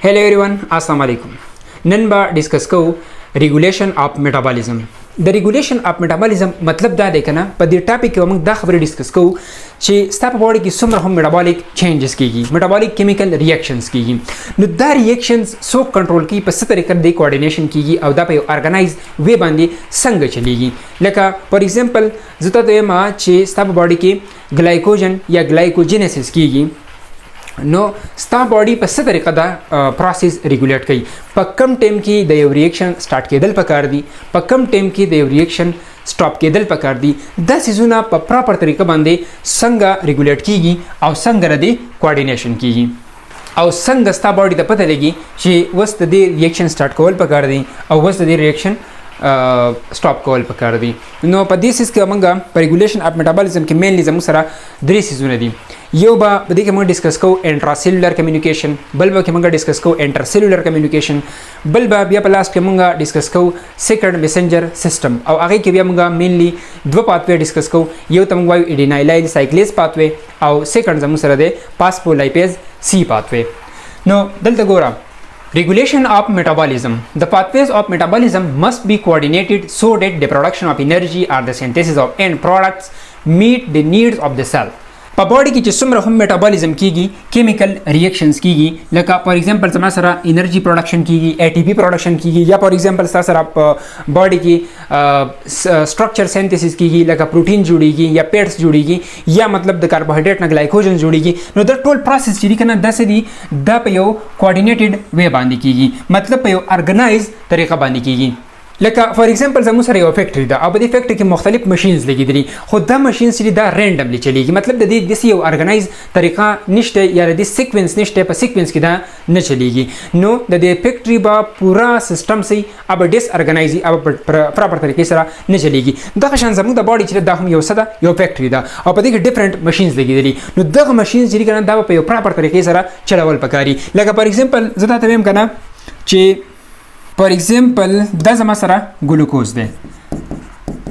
Hello everyone, Assalamu alaikum. नन बा discuss को regulation of metabolism. The regulation of metabolism मतलब दा देखना په دې ټاپک کې موږ دا خبره ډیسکس کوو چې ستاسو باډي کې څومره هم میټابولیک چینجز کیږي، میټابولیک کیمیکل ریاکشنز کیږي. نو دا ریاکشنز سو کنټرول کی په څه طریقه د کوارډینیشن کیږي او دا په ارګنایز وی باندې څنګه چلیږي. لکه فار ایگزامپل زه ته وایم چې ستاسو باډي کې ګلایکوجن یا ګلایکوجینیسس کیږي. نو ستا باډي په څه طریقه دا پروسس ریګولیټ کوي، په کم ټایم کې د یو ریاکشن سٹارټ کېدل پکار دي، په کم ټایم کې د یو ریاکشن سټاپ کېدل پکار دي. دا سيزونه په پراپر طریقه باندې څنګه ریګولیټ کیږي او څنګه ردی کوارډینیشن کیږي او څنګه ستا باډي ته پته لګي چې وست د ریاکشن سٹارټ کول پکار دي او وست د ریاکشن سټاپ کول پکار دي. نو په دې سیس کې موږ په ریګولیشن اف میټابولیزم کې مینلی زموږ سره درې سيزونه دي. یو به په دې کې موږ ډیسکس کوو انټراسیلولر کمیونیکیشن، بل به کې موږ ډیسکس کوو انټرسیلولر کمیونیکیشن، بل به بیا په لاست کې موږ ډیسکس کوو سیکنډ میسنجر سیستم او هغه کې بیا موږ مینلی دوه پاتوي ډیسکس کوو. یو ته موږ وایو ایډینایلایل سایکلیز پاتوي او سیکنډ زموږ سره دی فاسفولایپیز سی پاتوي. نو دلته ګورم regulation of metabolism. The pathways of metabolism must be coordinated so that the production of energy or the synthesis of end products meet the needs of the cell. په باډي کې چې څومره هم میټابولیزم کیږي، کیمیکل ریاکشنز کیږي، لکه فار ایگزامپل زما سره انرژي پروډکشن کیږي، اي ټي پی پروډکشن کیږي، یا فار ایگزامپل تاسو سره په باډي کې سټرکچر سینتھسس کیږي، لکه پروتین جوړیږي یا پیټس جوړیږي یا مطلب د کاربوهایډریټ نه ګلایکوجن جوړیږي. نو دا ټول پروسس چې کنه داسې دي دا په یو کوارډینیټډ وی باندې کیږي، مطلب په یو ارګنایز طریقه باندې کیږي. لکه فار ایگزامپل زموږ سره یو فیکټری ده او په دې فیکټری کې مختلف ماشینز لګیدلي، خو دا ماشینز چې دا رینډملی چلیږي، مطلب د دې داسې یو ارګنایز طریقه نشته یا د سیکوینس نشته، په سیکوینس کې دا نه چلیږي. نو د دې فیکټری به پورا سیستم سي اب ډیس ارګنایزي اب پراپر طریقې سره نه چلیږي. دغه شان زموږ د باډي چې دا هم یو څه ده، یو فیکټری ده او په دې کې ډیفرنٹ ماشینز لګیدلي. نو دغه ماشینز چې کنه دا په یو پراپر طریقې سره چلول پکاري. لکه فار ایگزامپل زه تاسو ته وایم کنه چې فار ایگزامپل دا زما سره ګلوکوز دی.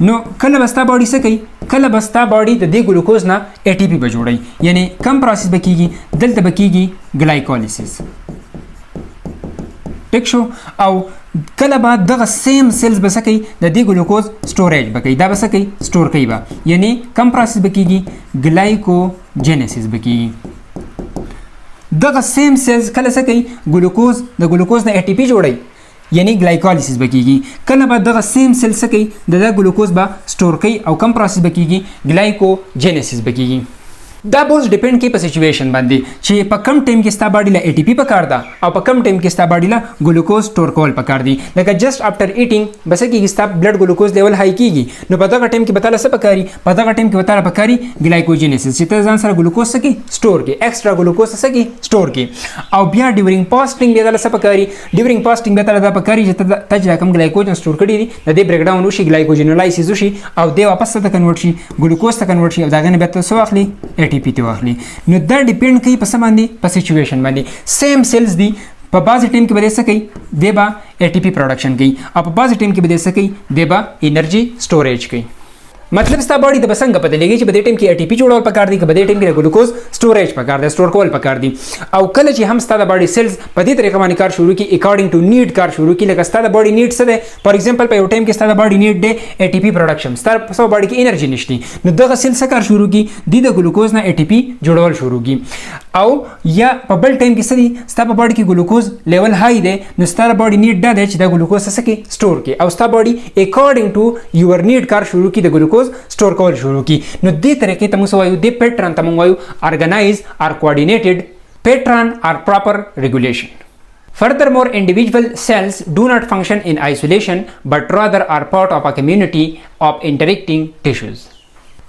نو کله بستا باډي څه کوي، کله بستا باډي د دې ګلوکوز نه اي ټي پی به جوړي، یعنی کم پروسس به کیږي، دلته به کیږي ګلایکولیسیس. ټیک شو. او کله بعد دغه سیم سیلز به څه کوي، د دې ګلوکوز سټوریج به کوي، دا به څه کوي، سټور کوي به، یعنی کم پروسس به کیږي، ګلایکوجینیسیس به کیږي. دغه سیم سیلز کله څه کوي، ګلوکوز د ګلوکوز نه اي ټي پی جوړي، یعنی ګلایکولیسیس به کیږي. کله به دغه سیم سیل څه کوي، د ګلوکوز به سټور کوي او کم پروسس به کیږي، ګلایکوجینیسیس به کیږي. دا بوز ډیپند کوي په سچويشن باندې چې په کم ټایم کې ستا باډي له اي ټي پی پکار ده او په کم ټایم کې ستا باډي له ګلوکوز سټور کول پکار دي. لکه جست افټر ایټینګ بس کېږي ستا بلډ ګلوکوز لیول هاي کیږي، نو په دغه ټایم کې بتاله څه پکاري، په دغه ټایم کې بتاله پکاري ګلایکوجینیسیس چې ته ځان سره ګلوکوز سکی سټور کې، ایکسترا ګلوکوز سکی سټور کې. او بیا ډیورینګ فاستینګ بتاله څه پکاري، ډیورینګ فاستینګ بتاله دا پکاري چې ته چې کوم ګلایکوجن سټور کړی دي د دې بریک ډاون وشي، ګلایکوجینولایسیس وشي او دی واپس ته کنورټ شي، ګلوکوز ته کنورټ شي او داغه نه به ته څه واخلي، اي ټي پی ته واخلي. نو دا ډیپند کوي په څه باندې، په سچويشن باندې. سیم سیلز دي، په بعض ټایم کې به څه کوي، دی به اي ټي پی پروډکشن کوي او په بعض ټایم کې به څه کوي، دی به انرژي سټوریج کوي. مطلب ستا باډي د بسنګ پته لګي چې په دې ټایم کې اي ټي پی جوړول پکار دي، که په دې ټایم کې ګلوکوز سټوریج پکار دی، سټور کول پکار دي. او کله چې هم ستا د باډي سیلز په دې طریقه باندې کار شروع کی، اکارډینګ ټو نیډ کار شروع کی. لکه ستا د باډي نیډ څه دی، فار ایگزامپل په یو ټایم کې ستا د باډي نیډ دی اي ټي پی پروډکشن، ستا په سو باډي کې انرژي نشتی، نو دغه سیل څه کار شروع کی، د ګلوکوز نه اي ټي پی جوړول شروع کی. او یا په بل ټایم کې څه دي، ستا په باډي کې ګلوکوز لیول هاي دی، نو ستا د باډي نیډ دا دی چې د ګلوکوز څه کې سټور کی او ستا باډي اکارډینګ ټو یور نیډ کار شروع کی، د ګلوکوز سټور کول شروع کی. نو دې طریقې ته موږ وایو د پیټرن ته موږ وایو ارګنایز اور کوارډینیټډ پیټرن اور پراپر ریګولیشن. Furthermore, individual cells do not function in isolation but rather are part of a community of interacting tissues.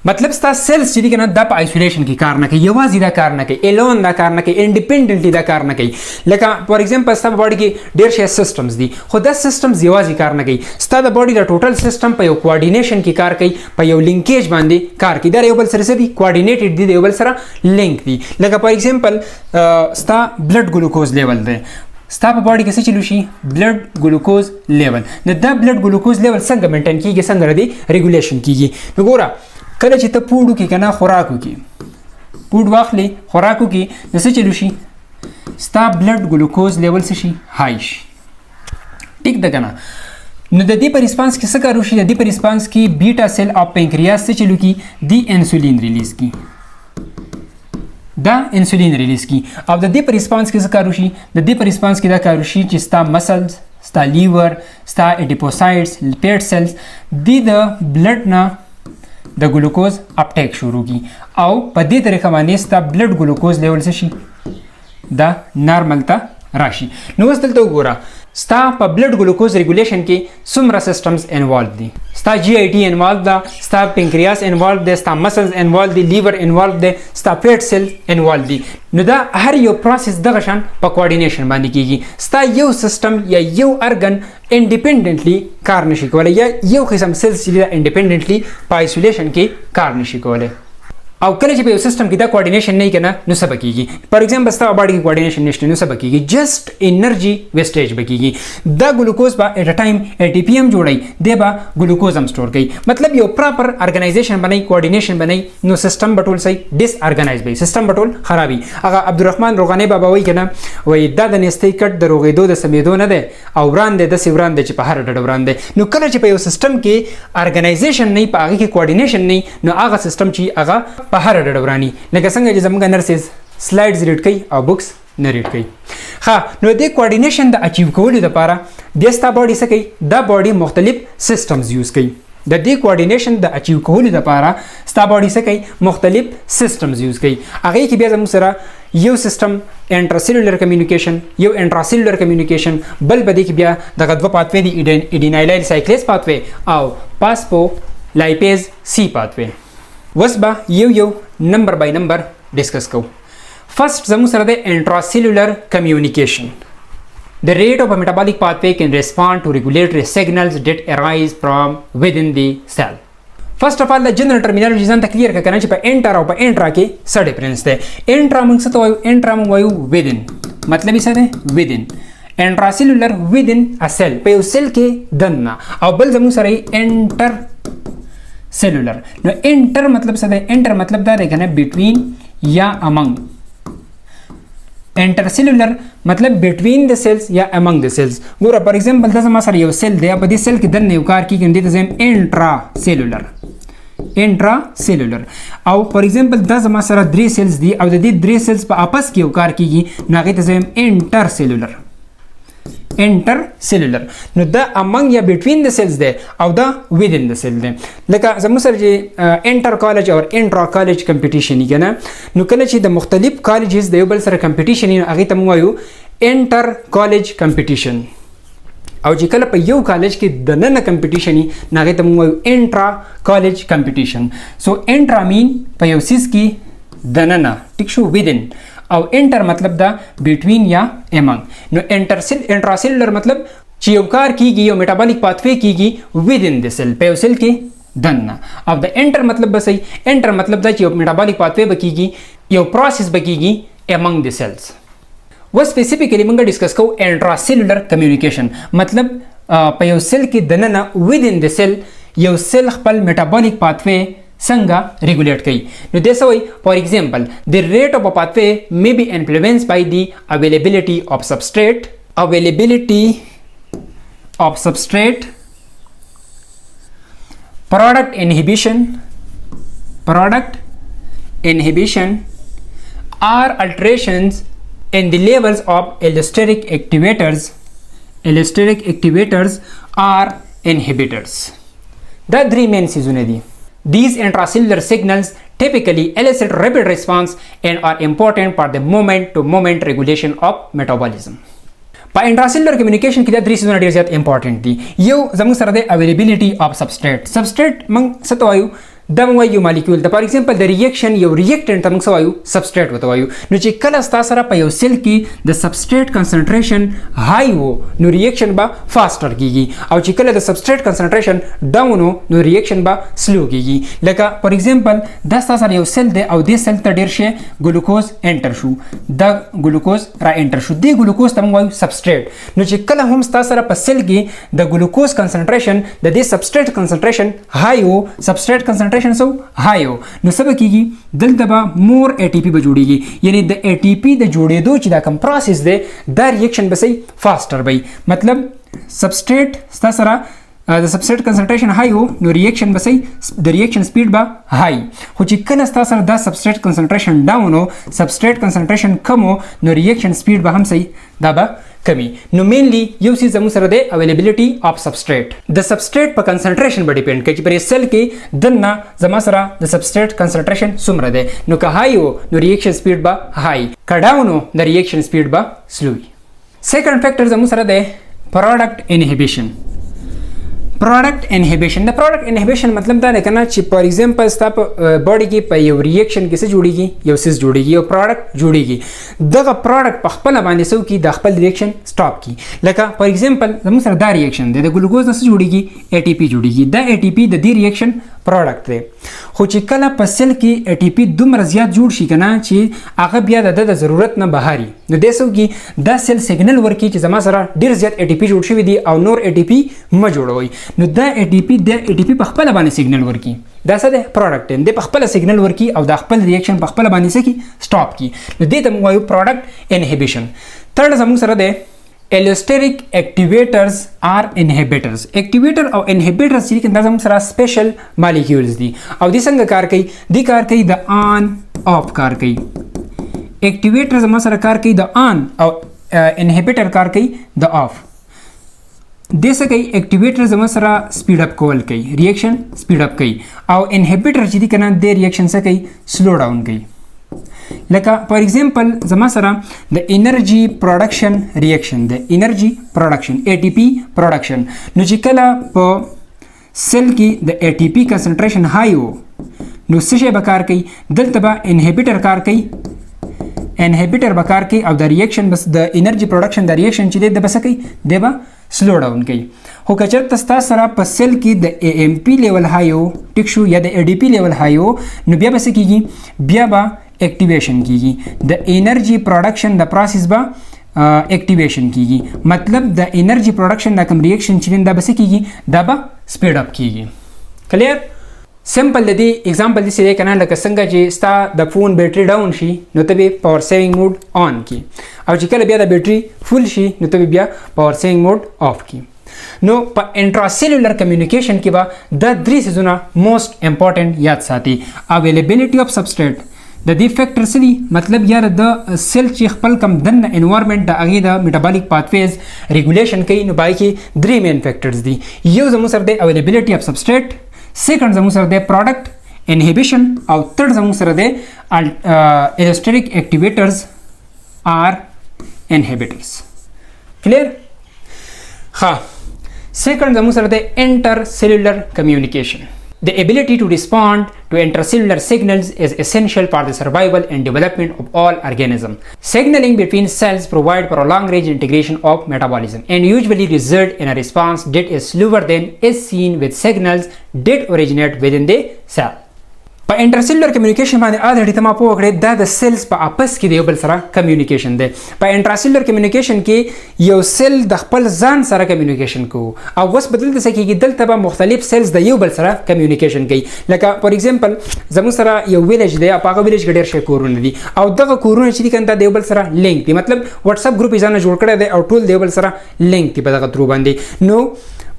مطلب ستا سیلز چې دي کنه دا په آیسولیشن کې کار نه کوي، یوازې دا کار نه کوي، الون دا کار نه کوي، انډیپندنټلی دا کار نه کوي. لکه فار ایگزامپل ستا په باډي کې ډېر شي سیستمز دي، خو دا سیستمز یوازې کار نه کوي، ستا د باډي د ټوټل سیستم په یو کوارډینیشن کې کار کوي، په یو لینکیج باندې کار کوي. دا یو بل سره دي کوارډینیټډ دي، یو بل سره لینک دي. لکه فار ایگزامپل ستا بلډ ګلوکوز لیول دی، ستا په باډي کې څه چلو شي، بلډ ګلوکوز لیول. نو دا بلډ ګلوکوز لیول څنګه مینټین کیږي، څنګه ردی ریګولیشن کیږي. نو ګوره کله چې ته پوډو کې کنه خوراکو کې پوډ واخلې، خوراکو کې نو څه چلو شي، ستا بلډ ګلوکوز لیول څه شي های شي ټیک ده کنه نو د دې په ریسپانس کې څه کار وشي د دې په ریسپانس کې بیټا سیل اف پنکریاس څه چلو کی دی انسولین ریلیز کی دا انسولین ریلیز کی او د دې په ریسپانس کې څه کار وشي د دې په ریسپانس کې دا کار وشي چې ستا مسلز ستا لیور ستا اډیپوسایټس لیپیډ سیلز د بلډ نه د ګلوکوز اپټیک شروع کی او په دې طریقه باندې ستا بلډ ګلوکوز لیول څه شي دا نارمل ته راشي نو اوس دلته وګوره ستا په بلډ ګلوکوز ریګولیشن کې څومره سیستمز انوالو دي ستا جی آی ټي انوالو ده ستا پنکریاس انوالو ده ستا مسلز انوالو دي لیور انوالو ده ستا فیټ سیل انوالو دي نو دا هر یو پروسس دغه شان په کوارډینیشن باندې کیږي ستا یو سیستم یا یو ارګن انډیپندنټلی کار نشي کولای یا یو قسم سیلز چې انډیپندنټلی په آیسولیشن کې کار نشي کولای او کله چې په یو سیستم کې دا کوارډینیشن نه کنه نو څه بکیږي فار ایگزامپل ستا باډي کې کوارډینیشن نشته نو څه بکیږي جست انرژي ویسټیج بکیږي دا ګلوکوز با اټ ا ټایم ای ټي پی ام جوړي دی با ګلوکوز هم سٹور کوي مطلب یو پراپر ارګنایزیشن بنای کوارډینیشن بنای نو سیستم بټول سي ډیس ارګنایز وي سیستم بټول خرابي هغه عبدالرحمن روغانی بابا وای کنه وای دا د نستې کټ د روغېدو د سمیدو نه ده او وران ده د سیوران ده چې په هر ډډ وران ده نو کله چې په یو سیستم کې ارګنایزیشن نه په هغه کې کوارډینیشن نه نو هغه سیستم چې هغه په هر ډډ ورانی لکه څنګه چې زموږ نرسز سلایډز ریډ کوي او بوکس نه ریډ کوي ها نو د کوارډینیشن د اچیو کولو لپاره د ستا باډي څه کوي دا باډي مختلف سیستمز یوز کوي د دې کوارډینیشن د اچیو کولو لپاره ستا باډي څه کوي مختلف سیستمز یوز کوي هغه کې بیا زموږ سره یو سیستم انټراسیلولر کمیونیکیشن یو انټراسیلولر کمیونیکیشن بل بده کې بیا دغه دوه پاتوي دي ایډینایلیل سایکلیز پاتوي او پاسپو لایپیز سی پاتوي وس با یو نمبر بای نمبر ډسکس کو فرست زموږ سره د انټراسیلولر کمیونیکیشن The rate of a metabolic pathway can respond to regulatory signals that arise from within the cell. First of all, the general terminology ځان ته کلیر کړه چې په انټر او په انټرا کې څه ډیفرنس دی انټرا موږ څه ته وایو انټرا موږ وایو within مطلب یې څه دی within انټراسیلولر within a cell په یو سیل کې دننه او بل زموږ سره انټر سیلولر نو انټر مطلب څه دی انټر مطلب دا دی کنه بټوین یا امنګ انټرسیلولر مطلب بټوین د سیلز یا امنګ د سیلز ګوره فار ایگزامپل دا زما سره یو سیل دی په دې سیل کې دنه یو کار کیږي نو دې ته انټرا سیلولر او فار ایگزامپل دا زما سره 3 سیلز دي او د دې 3 سیلز په آپس کې یو کار کیږي نو هغه ته انټر سیلولر نو دا امنګ یا بټوین د سیلز دی او دا within د سیل دی لکه زموږ سره چې انټر کالج او انټرا کالج کمپټیشن یې کنه نو کله چې د مختلف کالجز د یو بل سره کمپټیشن یې هغه ته موږ وایو انټر کالج کمپټیشن او چې کله په یو کالج کې د نن کمپټیشن یې هغه ته موږ وایو انټرا کالج کمپټیشن سو انټرا مین په یو سیس کې د نن ټیک شو within او انټر مطلب دا بټوین یا امنګ نو انټراسیلولر مطلب چې یو کار کیږي یو میټابولیک پاتوي کیږي within the cell په یو سیل کې دننه او د انټر مطلب به صحیح انټر مطلب دا چې یو میټابولیک پاتوي بکیږي یو پروسس بکیږي among the cells و سپیسیفیکلی موږ ډیسکس کوو انټراسیلولر کمیونیکیشن مطلب په یو سیل کې دننه within the cell یو سیل خپل میټابولیک پاتوي څنګه ریګولیټ کوي نو د سوي فار ایگزامپل د ریټ اف ا پاتوي may be influenced by the availability of substrate product inhibition or alterations in the levels of allosteric activators or inhibitors دا 3 main سیزونه دي These intracellular signals typically elicit rapid response and are important for the moment-to-moment regulation of metabolism. په انټراسیلولر کمیونیکیشن کې دا 3 سیزونه ډیر زیات امپورټنت دي یو زموږ سره د اویلیبিলিټي اف سبستریټ موږ څه ته وایو دا موږ یو مالیکول د فار ایگزامپل د ریاکشن یو ریاکټنټ ته موږ څه وایو سبستریټ وته وایو نو چې کله تاسو سره په یو سیل کې د سبستریټ کنسنټریشن های وو نو ریاکشن به فاسټر کیږي او چې کله د سبستریټ کنسنټریشن ډاون وو نو ریاکشن به سلو کیږي لکه فار ایگزامپل دا تاسو سره یو سیل دی او د سیل ته ډیر شي ګلوکوز انټر شو دا ګلوکوز را انټر شو دی ګلوکوز ته موږ وایو سبستریټ نو چې کله هم تاسو سره په سیل کې د ګلوکوز کنسنټریشن د دې سبستریټ کنسنټریشن های وو سبستریټ کنسنټریشن کنسنټریشن سو هاي نو سبا کیږي دلته به مور ATP به جوړیږي یعنی د ATP د جوړېدو چې دا کوم پروسس دی دا ریاکشن به سي فاستر وي مطلب سبستریټ ستا سره د سبستریټ کنسنټریشن هاي وو نو ریاکشن به سي د ریاکشن سپیډ به هاي خو چې کله ستا سره دا سبستریټ کنسنټریشن ډاون وو سبستریټ کنسنټریشن کم وو نو ریاکشن سپیډ به هم سي دا به کمی نو مینلی یو څه زموږ سره د اویلیبিলিټي اف سبستریټ د سبستریټ په کنسنټریشن باندې ډیپند کوي چې پر سیل کې دنه زما سره د سبستریټ کنسنټریشن څومره ده نو که هاي وو نو ریاکشن سپیډ به هاي که ډاون وو د ریاکشن سپیډ به سلو وي سیکنډ فیکټر زموږ سره ده پروډکټ انهبیشن پروډکټ انهبیشن د پروډکټ انهبیشن مطلب دا دی کنه چې فار ایگزامپل ستا په باډي کې په یو ریاکشن کې څه جوړیږي یو سیس جوړیږي یو پروډکټ جوړیږي دغه پروډکټ په خپل باندې سو کې د خپل ریاکشن سټاپ کی لکه فار ایگزامپل زموږ سره دا ریاکشن دی د ګلوکوز نه څه جوړیږي ATP جوړیږي دا ATP د دې ریاکشن پروډکټ دی خو چې کله په سیل کې ATP دومره زیات جوړ شي کنه چې هغه بیا د ضرورت نه بهاري نو د سو کې دا سیل سیګنل ورکي چې زما سره ډیر زیات ATP جوړ شوی دی او نور ATP ما جوړوي نو دا ATP په خپل باندې سیګنل ورکي دا څه دی پروډکټ دی په خپل سیګنل ورکي او د خپل ریاکشن په خپل باندې څه کی سټاپ کی نو دې ته موږ وایو پروډکټ انهبیشن ترډ زموږ سره دی Allosteric activators are inhibitors. Activator او inhibitors چې دا زموږ سره سپیشل مالیکولز دي او د څنګه کار کوي د کار کوي د آن آف کار کوي اکټیویټر زموږ سره کار کوي د آن او انهبیټر کار کوي د آف د څه کوي اکټیویټر زموږ سره سپیډ اپ کول کوي ریاکشن سپیډ اپ کوي او انهبیټر چې دی کنه د ریاکشن څه کوي سلو ډاون کوي لکه فار ایگزامپل زما سره د انرژي پروډکشن ریاکشن د انرژي پروډکشن ATP پروډکشن نو چې کله په سیل کې د ATP کنسنټریشن هاي وو نو څه شی به کار کوي دلته به انهبیټر کار کوي انهبیټر به کار کوي او د ریاکشن بس د انرژي پروډکشن د ریاکشن چې د بس کوي د به سلو ډاون کوي خو که چېرته ستا سره په سیل کې د AMP لیول هاي وو ټیک شو یا د ADP لیول هاي وو نو بیا به څه کیږي بیا به एक्टिवेशन कीगी the energy production the process बा एक्टिवेशन कीगी मतलब the energy production the come रिएक्शन chin the bus कीगी द बा speed up कीगी clear simple the example this they कना लक संग जे स्टा the phone battery down she know तबे पावर सेविंग मोड ऑन की او چې کله بیا د بیټری فل شي نو تبه بیا پاور سیوینګ موډ آف کی نو په انټراسیلولر کمیونیکیشن کې به د درې سيزونه موست امپورټنت یاد ساتي اویلیبিলিټي اف سبستریټ د دې فیکټر سلی مطلب یار د سیل چې خپل کم دن انوایرنمنت د اغه د میټابولیک پاتویز ریګولیشن کوي نو بای کې درې مین فیکټرز دي یو زموږ سره د اویلیبিলিټي اف سبستریټ سیکنډ زموږ سره د پروډکټ انهبیشن او تھرد زموږ سره د الوسټریک اکټیویټرز آر inhibitors clear ha second زموږ سره د intercellular communication the ability to respond to intercellular signals is essential for the survival and development of all organisms signaling between cells provide for a long range integration of metabolism and usually result in a response that is slower than is seen with signals that originate within the cell په انټرسیلولر کمیونیکیشن باندې اډ هډی ته ما پوه کړې دا د سیلز په اپس کې دی بل سره کمیونیکیشن دی په انټرسیلولر کمیونیکیشن کې یو سیل د خپل ځان سره کمیونیکیشن کوي او وس بدل د سکیږي دلته به مختلف سیلز د یو بل سره کمیونیکیشن کوي لکه فار ایگزامپل زموږ سره یو ویلیج دی په هغه ویلیج کې ډېر شي کورونه دي او دغه کورونه چې دي کنده د یو بل سره لینک دي مطلب واتس اپ ګروپ یې ځان جوړ کړی دی او ټول د یو بل سره لینک دي په دغه ترو باندې نو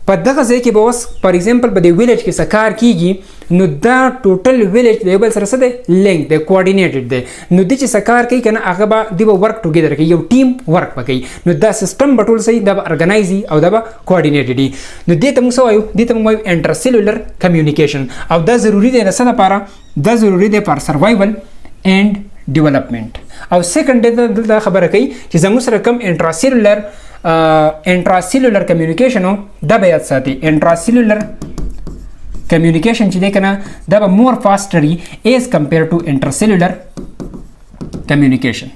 په دغه ځای کې به اوس فار ایگزامپل په دې ویلیج کې څه کار کیږي نو دا ټوټل ویلیج د یو بل سره څه دی لینک دی کوارډینیټډ دی نو د چې څه کار کوي کنه هغه به دی به ورک ټوګیدر کوي یو ټیم ورک وکړي نو دا سیستم به ټول صحیح دا به ارګنایزي او دا به کوارډینیټډ دي نو دې ته موږ څه وایو دې ته موږ وایو انټرسیلولر کمیونیکیشن او دا ضروری دی د څه لپاره دا ضروری دی فار سروایول اینڈ ډیولپمنٹ او سیکنډ دا خبره کوي چې زموږ سره کم انټراسیلولر کمیونیکیشن دا به یاد ساتي انټراسیلولر کمیونیکیشن چې دی کنه دا به مور فاسټر ایز کمپیر ټو انټرسیلولر کمیونیکیشن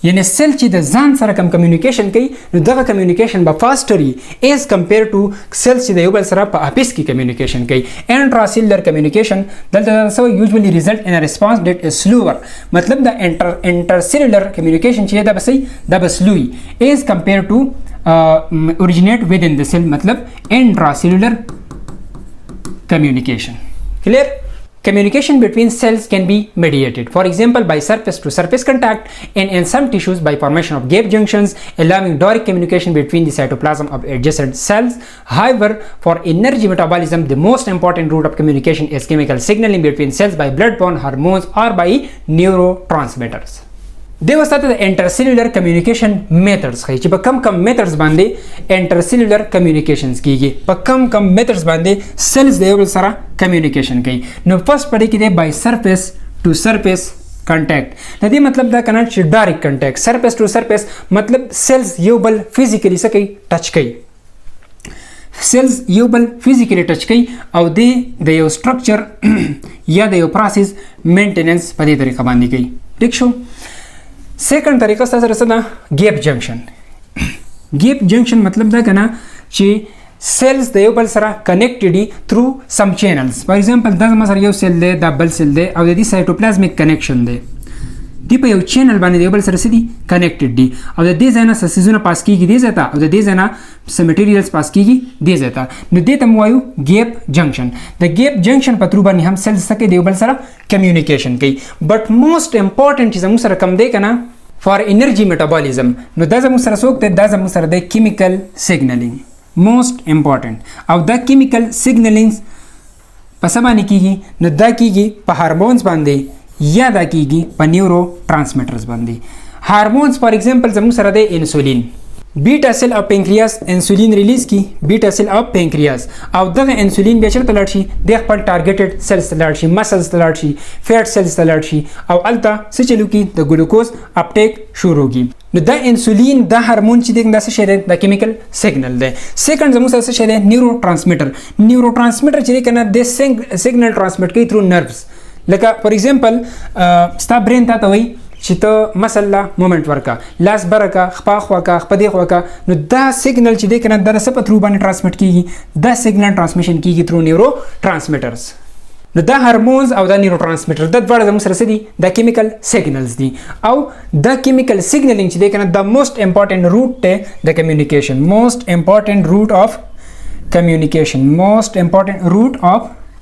یعنی سیل چې د ځان سره کم کمیونیکیشن کوي نو دغه کمیونیکیشن به فاسټر ایز کمپیر ټو سیل چې د یو بل سره په اپس کې کمیونیکیشن کوي انټراسیلولر کمیونیکیشن دلته سو یوزولي ریزلټ ان ا ریسپانس دیٹ از سلوور مطلب د انټرسیلولر کمیونیکیشن چې دا بسې دا بسلوي ایز کمپیر ټو اوریجینیټ ود ان د سیل مطلب انټراسیلولر communication. Clear? Communication between cells can be mediated, for example by surface to surface contact, and in some tissues by formation of gap junctions, allowing direct communication between the cytoplasm of adjacent cells. However, for energy metabolism, the most important route of communication is chemical signaling between cells by blood-borne hormones or by neurotransmitters. دیو ستاسو د انټرسیلولر کمیونیکیشن میتھډز خي چې په کم میتھډز باندې انټرسیلولر کمیونیکیشنز کیږي په کم میتھډز باندې سیلز د یو بل سره کمیونیکیشن کوي نو فرست پدې کې دی بای سرفیس ټو سرفیس کنټیکټ د دې مطلب دا کنه چې ډایرکټ کنټیکټ سرفیس ټو سرفیس مطلب سیلز یو بل فزیکلی څه کوي ټچ کوي سیلز یو بل فزیکلی ټچ کوي او د یو سټرکچر یا د یو پروسس مینټیننس په دې طریقه باندې کوي ٹھیک شو سیکنډ طریقه ستاسو سره ده ګیپ جنکشن ګیپ جنکشن مطلب دا کنه چې سیلز د یو بل سره کنیکټډ دي تھرو سم چینلز فار ایگزامپل دا مثلا یو سیل دی دا بل سیل دی او د دې سایټوپلازمیک کنیکشن دی دی په یو چینل باندې د یو بل سره سدي کنیکټډ دي او د دې ځای نه څه څیزونه پاس کیږي دې ځای ته او د دې ځای نه څه میټیریلز پاس کیږي دې ځای ته نو دې ته موږ وایو ګیپ جنکشن د ګیپ جنکشن په تھرو باندې هم سیلز څخه د یو بل سره کمیونیکیشن کوي بټ موست امپورټنٹ چې زموږ سره کم دی کنه فار انرجی میټابولیزم نو دا زموږ سره څوک دی دا زموږ سره دی کیمیکل سیګنلینګ موست امپورټنٹ او دا کیمیکل سیګنلینګ په څه باندې کیږي نو دا کیږي په هارمونز باندې یا دا کیږي په نیورو ټرانسمیټرز باندې هارمونز فار ایگزامپل زموږ سره دی انسولین بیٹا سیل او پینکریاس انسولین ریلیز کی بیٹا سیل او پینکریاس او دغه انسولین بیا چرته لاړ شي د خپل ټارګټډ سیلز ته لاړ شي مسلز ته لاړ شي فیټ سیلز ته لاړ شي او الته څه چلو کی د ګلوکوز اپټیک شروع کی نو دا انسولین دا هورمون چې دغه څه شی دی د کیمیکل سیګنل دی سیکنډ زموږ سره څه شی دی نیورو ټرانسمیټر چې کنه د سیګنل ټرانسمیټ کوي تھرو نروز لکه فار ایگزامپل ستا برین ته وایي چې ته مثلا مومنت ورکا لاس برکا خپا خواکا خپدې خواکا نو دا سیګنل چې دی کنه دا څه په تھرو باندې ټرانسمیټ کیږي دا سیګنل ټرانسمیشن کیږي تھرو نیورو ټرانسمیټرز نو دا هورمونز او دا نیورو ټرانسمیټر د دواړه زموږ سره څه دي دا کیمیکل سیګنلز دي او دا کیمیکل سیګنلینګ چې دی کنه دا موست امپورټنٹ روټ ته د کمیونیکیشن موست امپورټنٹ روټ اف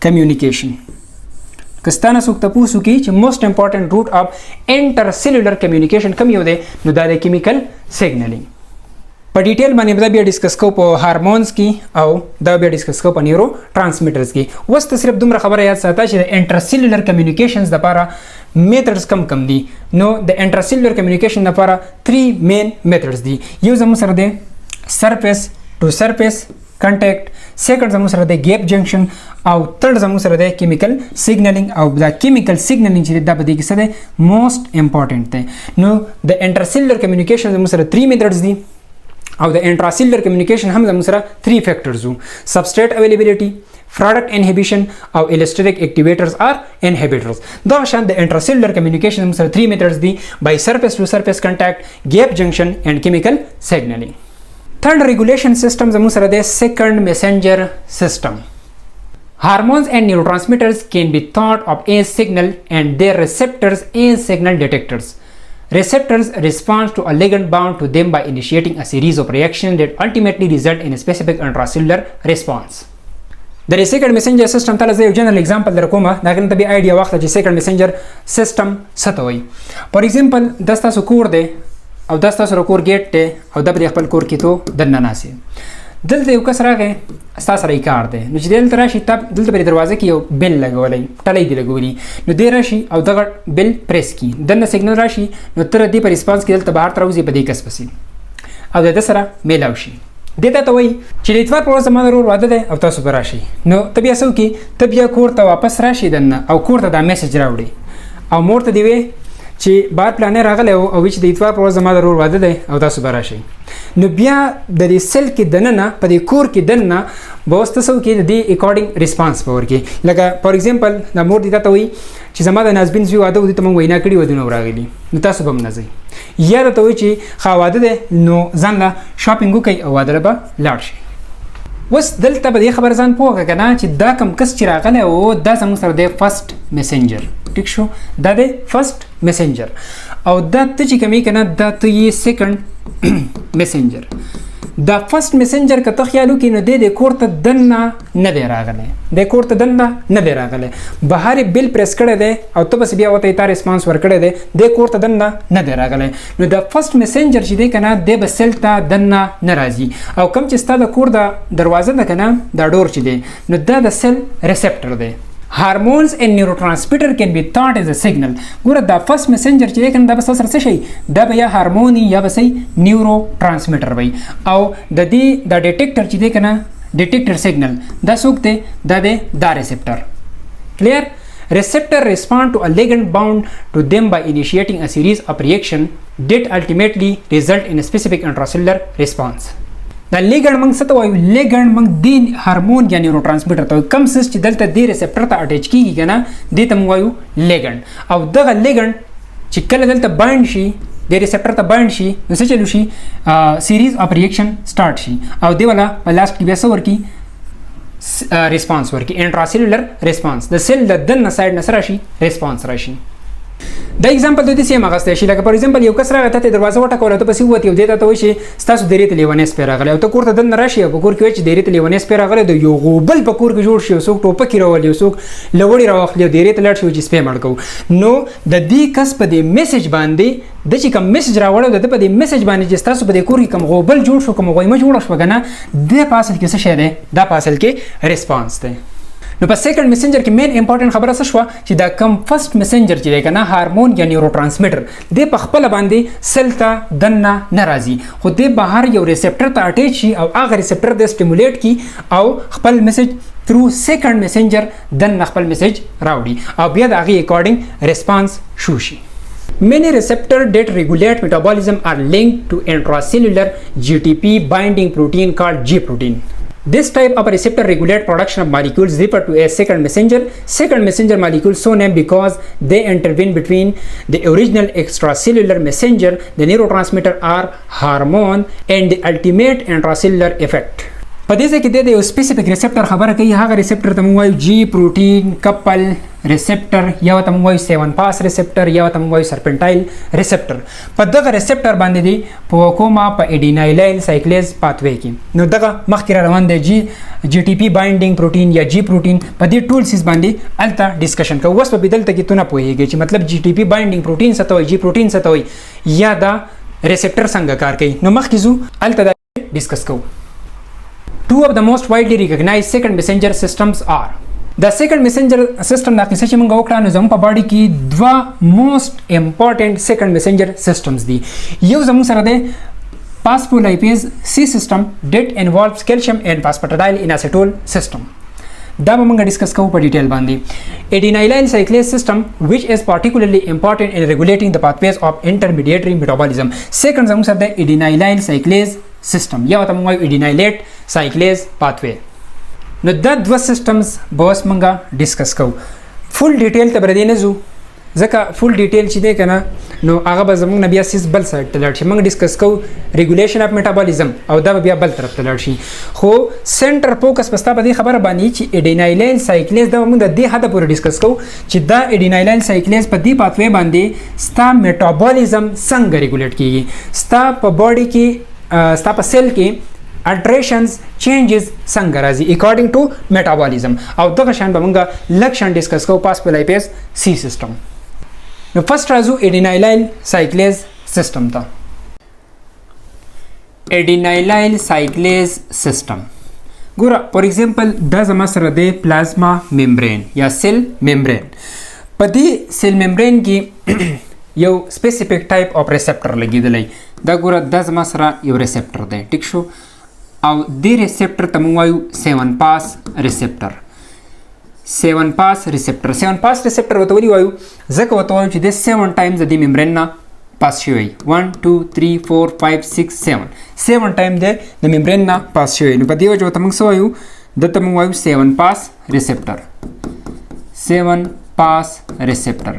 کمیونیکیشن کستانه څوک تاسو کې چې موست امپورټنٹ روټ اف انټرسیلولر کمیونیکیشن کوم یو دی نو دا د کیمیکل سیګنلینګ په ډیټیل باندې بیا ډیسکس کوو په هارمونز کې او دا بیا ډیسکس کوو په نیورو ټرانسمیټرز کې اوس ته صرف دومره خبره یاد ساته چې د انټرسیلولر کمیونیکیشنز لپاره میتھډز کم دي نو د انټرسیلولر کمیونیکیشن لپاره 3 مین میتھډز دي یو زموږ سره دی سرفیس ټو سرفیس کنټیکټ سیکنډ زموږ سره د ګیپ جنکشن او تھرډ زموږ سره د کیمیکل سیګنلینګ او دا کیمیکل سیګنلینګ چې دا په دې کې څه دی موست امپورټنٹ دی نو د انټرسیلولر کمیونیکیشن زموږ سره 3 میتھډز دي او د انټراسیلولر کمیونیکیشن هم زموږ سره 3 فیکټرز وو سبسټریټ اویلیبিলিټي product inhibition او allosteric activators or inhibitors دا شان د انټرسیلولر کمیونیکیشن زموږ سره 3 میتھډز دي بای سرفیس ټو سرفیس کنټیکټ ګیپ جنکشن اینڈ کیمیکل سیګنلینګ Third regulation system زموږ سره د second messenger system. Hormones and neurotransmitters can be thought of as signal and their receptors as signal detectors. Receptors respond to a ligand bound to them by initiating a series of reactions that ultimately result in a specific intracellular response. د second messenger system ته زه یو جنرال اگزامپل درکوم دا کنه ته به ایډیا واخله چې second messenger system څه ته وایي. For example د تاسو کور دی او دا ستاسو کور ګیټ ته او د خپل کور کې ته دننه ناسي دلته یو کس راغی ستاسو سره کار دی نو چې دلته راشي تب دلته په دروازه کې یو بل لګولای ټلې دی لګولي نو دی راشي او دغه بل پریس کی دنه سیګنل راشي نو تر دې په ریسپانس کې دلته بهر تروزی په دې کس پسې او د سره میلاو شي دته ته وای چې د اتوار پر ورځ ما ضرور واده دی او تاسو به راشي نو ته بیا سو کې ته بیا کور ته واپس راشي دنه او کور ته دا میسج راوړي او مور ته دی وی چې بار پلانې راغلی او چې د اتوار پر ورځ زما ضرور واده دی او تاسو به راشئ نو بیا د دې سیل کې دننه په دې کور کې دننه به اوس تاسو کې د دې اکارډینګ ریسپانس به ورکړي لکه فار ایگزامپل د مور دې ته وایي چې زما د نازبین زوی واده ودې ته موږ وینا کړي ودونه راغلي نو تاسو به هم نه ځئ یا درته وایي چې ښه واده دی نو ځان له شاپینګ وکړئ او واده به لاړ شئ اوس دلته به دې خبر ځان پوهه که نه چې دا کم کس چې راغلی او دا زموږ سره دی فرست میسنجر ټیک شو دا دی فرست میسنجر او دا ته چې کومې که نه دا ته یې سیکنډ میسنجر دا فرست میسنجر که ته خیال وکړي نو د کور ته دننه نه دی راغلی، د کور ته دننه نه دی راغلی، بهر بل پریس کړی دی او ته بس بیا ورته تا ریسپانس ورکړی دی، د کور ته دننه نه دی راغلی. نو د فرست میسنجر چې دی که نه دی به سیل ته دننه نه راځي، او کوم چې ستا د کور د دروازه ده که نه دا ډور چې دی نو دا د سیل ریسپټر دی. Hormones and neurotransmitter can be thought as a signal. ګوره دا فرست میسنجر چې دی که نه دا به ستا سره څه شي، دا به یا هارمون یا به صحیح نیورو ټرانسمیټر وي، او د دې دا ډیټیکټر چې دی که نه ډیټیکټر سیګنل دا څوک دی، دا دی دا ریسپټر. کلیئر؟ Receptor respond to a ligand bound to them by initiating a series of reaction that ultimately result in a specific intracellular response. دا لیګند موږ څه ته وایو؟ لیګند موږ د هارمون یا نیورو ټرانسمیټر ته وایو. کوم څیز چې دلته دې ریسپټر ته اټیچ کیږي که نه دې ته موږ وایو لیګند. او دغه لیګند چې کله دلته بایند شي د ریسپټر ته بایند شي نو څه چلو شي؟ سیریز اف ریاکشن سٹارټ شي او دی والا په لاست کې بیا څه ورکړي؟ ریسپانس ورکړي، انټراسیلولر ریسپانس. د سیل د دننه سایډ نه څه راشي؟ ریسپانس راشي. دا اگزامپل د دې سیم اغستی شي، لکه فار ایگزامپل یو کس راغی ته دروازه وټکوله ته پسې ووت، یو دی ته وایي چې ستاسو درې ته لیونی سپی راغلی، او ته کور ته دننه راشي او په کور کې وایي چې درې ته لیونی سپی راغلی، د یو غوبل په کور کې جوړ شي، یو څوک ټوپکې راولي، یو څوک لوړې راواخلي او درې ته لاړ شي چې سپی مړ کوو. نو د دې کس په دې میسج باندې د چې کوم میسج راوړی د ده په دې میسج باندې چې ستاسو په دې کور کې کوم غوبل جوړ شو، کوم غویمه جوړه شوه که نه، د په اصل کې څه شی دی؟ دا په اصل کې ریسپانس دی. نو په سیکنډ میسنجر کې مین امپورټنت خبره څه شوه چې دا کم فرست میسنجر چې دی که نه هارمون یا نیورو ټرانسمیټر دی په خپله باندې سیل ته دننه نه راځي، خو دی بهر یو ریسپټر ته اټیچ شي او هغه ریسپټر دی سټیمولیټ کی او خپل میسج تھرو سیکنډ میسنجر دننه خپل میسج راوړي او بیا د هغې اکارډنګ ریسپانس شو شي. Many receptors that regulate metabolism are linked to intracellular GTP binding protein called G protein. This type of a receptor regulate production of molecules referred to as second messenger. Second messenger molecules so named because they intervene between the original extracellular messenger, the neurotransmitter or hormone, and the ultimate intracellular effect. په دې ځای کې د یو سپیسیفیک ریسپټر خبره کوي، هغه ریسپټر ته موږ وایو جی پروټین کپل ریسپټر، یا ورته موږ وایو 7 پاس ریسپټر، یا ورته موږ وایو سرپنټایل ریسپټر. په دغه ریسپټر باندې دی په کومه په ایډینایلیل سایکلیز پاتوي کې. نو دغه مخکې را روان دی جی ټي پی بایندینګ پروټین یا جی پروټین، په دې ټول سیز باندې الته ډسکشن کوو. اوس په دلته کې تو نه پوهیږئ چې مطلب جی ټي پی بایندینګ پروټین څه ته وایي، جی پروټین څه ته وایي، یا دا ریسپټر څنګه کار کوي. نو مخکې ځو الته دا ډسکس کوو. Two of the most widely recognized second messenger systems are the second messenger system. دا قصه چې موږ وکړه نو زموږ په باډي کې دوه موست امپورټنٹ second messenger systems دي. یو زموږ سره دی phospholipase C system that involves calcium and phosphatidyl inositol system. دا به موږ ډسکس کوو په ډیټیل باندې. ایډینایلیل سایکلیز سیستم which is particularly important in regulating the pathways of intermediary metabolism. سیکنډ زموږ سره دی ایډینایلیل سایکلیز سیستم یا ورته موږ وایو ایډینایلیټ سایکلیز پاتوی. نو دا دوه سیستمز به اوس موږ ډسکس کوو. فول ډیټیل ته به دې نه ځو ځکه فول ډیټیل چې دی که نه نو هغه به زموږ نه بیا سیس بل سایډ ته لاړ شي. موږ ډسکس کوو ریګولیشن اف میټابولیزم او دا به بیا بل طرف ته لاړ شي. خو سنټر فوکس به ستا په دې خبره باندې چې ایډینایلیل سایکلیز دا به موږ د دې حده پورې ډسکس کوو چې دا ایډینایلیل سایکلیز په دې پاتوی باندې ستا میټابولیزم څنګه ریګولیټ کیږي، ستا په باډي کې ستا په سیل کې الټریشنز چینجز څنګه راځي اکارډنګ ټو میټابولیزم. او دغه شان به موږ لږ شان ډسکس کوو فاسفولایپیز سی سیستم. نو فرست راځو ایډینایلیل سایکلیز سیستم ته. ایډینایلیل سایکلیز سیستم ګوره فار ایگزامپل دا زما سره دی پلازما ممبرین یا سیل ممبرین. په دې سیل ممبرین کې یو سپیسیفیک ټایپ اف ریسپټر لګیدلی. دا ګوره دا زما سره یو ریسپټر دی، ټیک شو، او دې ریسپټر ته موږ وایو 7 پاس ریسپټر. 7 پاس ریسپټر 7 پاس ریسپټر ورته ولې وایو؟ ځکه ورته وایو چې د 7 ټایمز د دې ممبرین نه پاس شوی 1 2 3 4 5 6 7 ټایم دی د ممبرین نه پاس شوی. نو په دې وجه ورته موږ څه وایو؟ دلته موږ وایو 7 پاس ریسپټر 7 پاس ریسپټر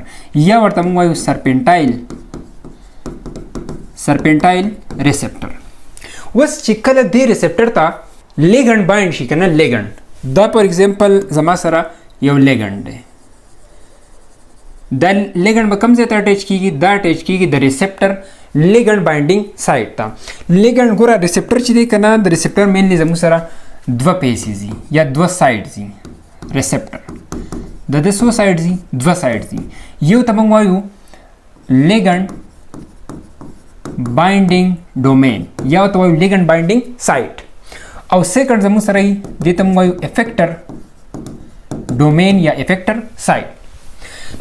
یا ورته موږ وایو سرپنټایل ریسپټر. اوس چې کله دې ریسپټر ته لیګنډ بایند شي که نه، لیګنډ دا فار ایگزامپل زما سره یو لیګنډ دی، دا لیګنډ به کوم ځای ته اټیچ کیږي؟ دا اټیچ کیږي د ریسپټر لیګنډ بایندینګ سایت ته. لیګنډ ګوره ریسپټر چې دی کنه د ریسپټر مینلی زموږ سره دوه پیسز دي یا دوه سایډز دي. ریسپټر د څو سایډز دي؟ دوه سایډز دي. یو ته موږ وایو لیګنډ بایندینګ ډومین یا ته وایو لیګنډ بایندینګ سایت او سیکنډ زموږ سره یې دې ته موږ وایو افیکټر ډومین یا افیکټر سایت.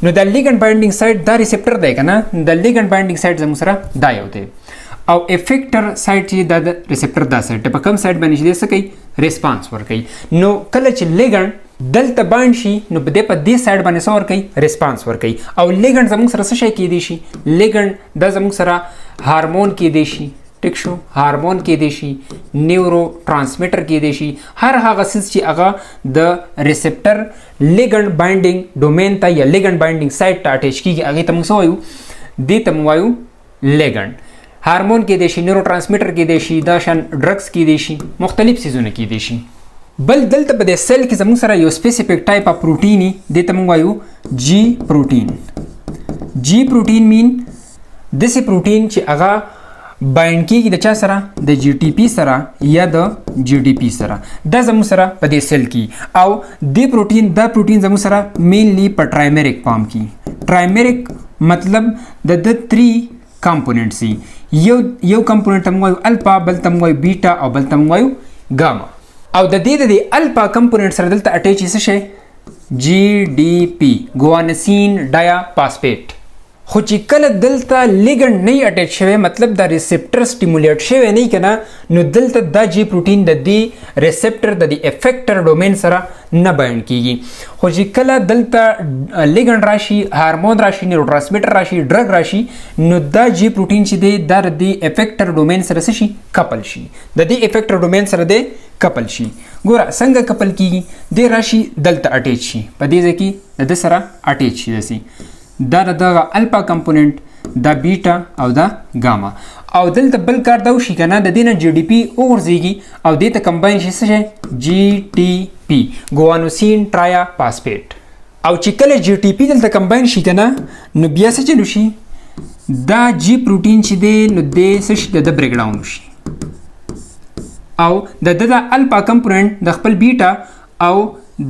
نو د لیګنډ بایندینګ سایت دا ریسپټر دی کنه د لیګنډ بایندینګ سایت زموږ سره دا یو دی او افیکټر سایت چې دا د ریسپټر دا سایت په کوم سایت باندې چې څه کوي ریسپانس ورکوي. نو کله چې لیګنډ دلته بایند شي نو په دې سایډ باندې څه ورکوي ریسپانس ورکوي او لیګنډ زموږ سره څه شی کیدی شي لیګنډ دا زموږ سره هارمون کیدی شي ټیک شو هارمون کیدی شي نیورو ټرانسمیټر کیدی شي هر هغه څه چې هغه د ریسپټر لیګنډ بایندینګ ډومین ته یا لیګنډ بایندینګ سایت ته اټیچ کیږي هغه ته موږ وایو دې ته موږ وایو لیګنډ. هارمون کیدی شي نیورو ټرانسمیټر کیدی شي دا شان ډرګز کیدی شي مختلف سيزونه کیدی شي. بل دلته په دې سیل کې زموږ سره یو سپیسیفیک ټایپ اف پروټین دی دې ته موږ وایو جی پروټین. جی پروټین مین داسې پروټین چې هغه بایند کیږي د چا سره د جی ټي پی سره یا د جی ډي پی سره دا زموږ سره په دې سیل کې او دا پروټین زموږ سره مینلی په ټرایمریک فارم کې. ټرایمریک مطلب د 3 کمپوننټس یو کمپوننټ ته موږ وایو الفا بل ته موږ وایو بیټا او بل ته موږ وایو ګاما او د الفا کمپوننټ سره دلته اټیچ څه شي جی ډي پی ګوانسین ډایا فاسفیټ. خو چې کله دلته لیګنډ نه اټیچ شوی مطلب دا ریسپټر سټیمولیټ شوی نه کنه نو دلته دا جی پروټین د دې ریسپټر د دې افیکټر ډومین سره نه بایند کیږي. خو چې کله دلته لیګنډ راشي هارمون راشي نیورو ټرانسمیټر راشي ډرګ راشي نو دا جی پروټین چې دی دا د افیکټر ډومین سره شي کپل شي د دې افیکټر ډومین سره دی کپل شي. ګوره څنګه کپل کیږي د راشي دلته اټیچ شي په دې ځکه د سره اټیچ شي دسي دا دغه الفا کمپوننت دا بیټا او دا ګاما او دلته بل کار دا وشي کنه د دینه جی ډي پی اورځيږي او د ته کمباین شي څه جی ټي پی ګوانوسین ټرایا فاسفیټ او چې کله جی ټي پی دلته کمباین شي کنه نو بیا څه چلو شي دا جی پروټین چې دی نو د څه شي د بریک ډاون شي او د الفا کمپوننت د خپل بیټا او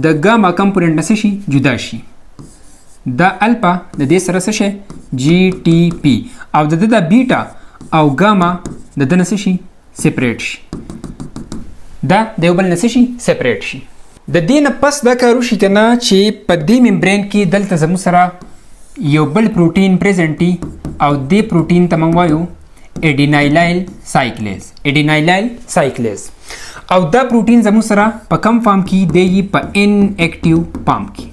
د ګاما کمپوننت نه شي جدا شي. دا الفا د دې سره څه شي جی ټي پی او د بیټا او ګاما د دې نه شي سیپریټ شي دا د یو بل نه شي سیپریټ شي. د دې نه پس دا کار وشي کنه چې په دې ممبرین کې دلته زموږ سره یو بل پروټین پریزنټي او دې پروټین ته موږ وایو اډینایلایل سایکلیز او دا پروټین زموږ سره په کم فارم کې دی په ان اکټیو فارم کې.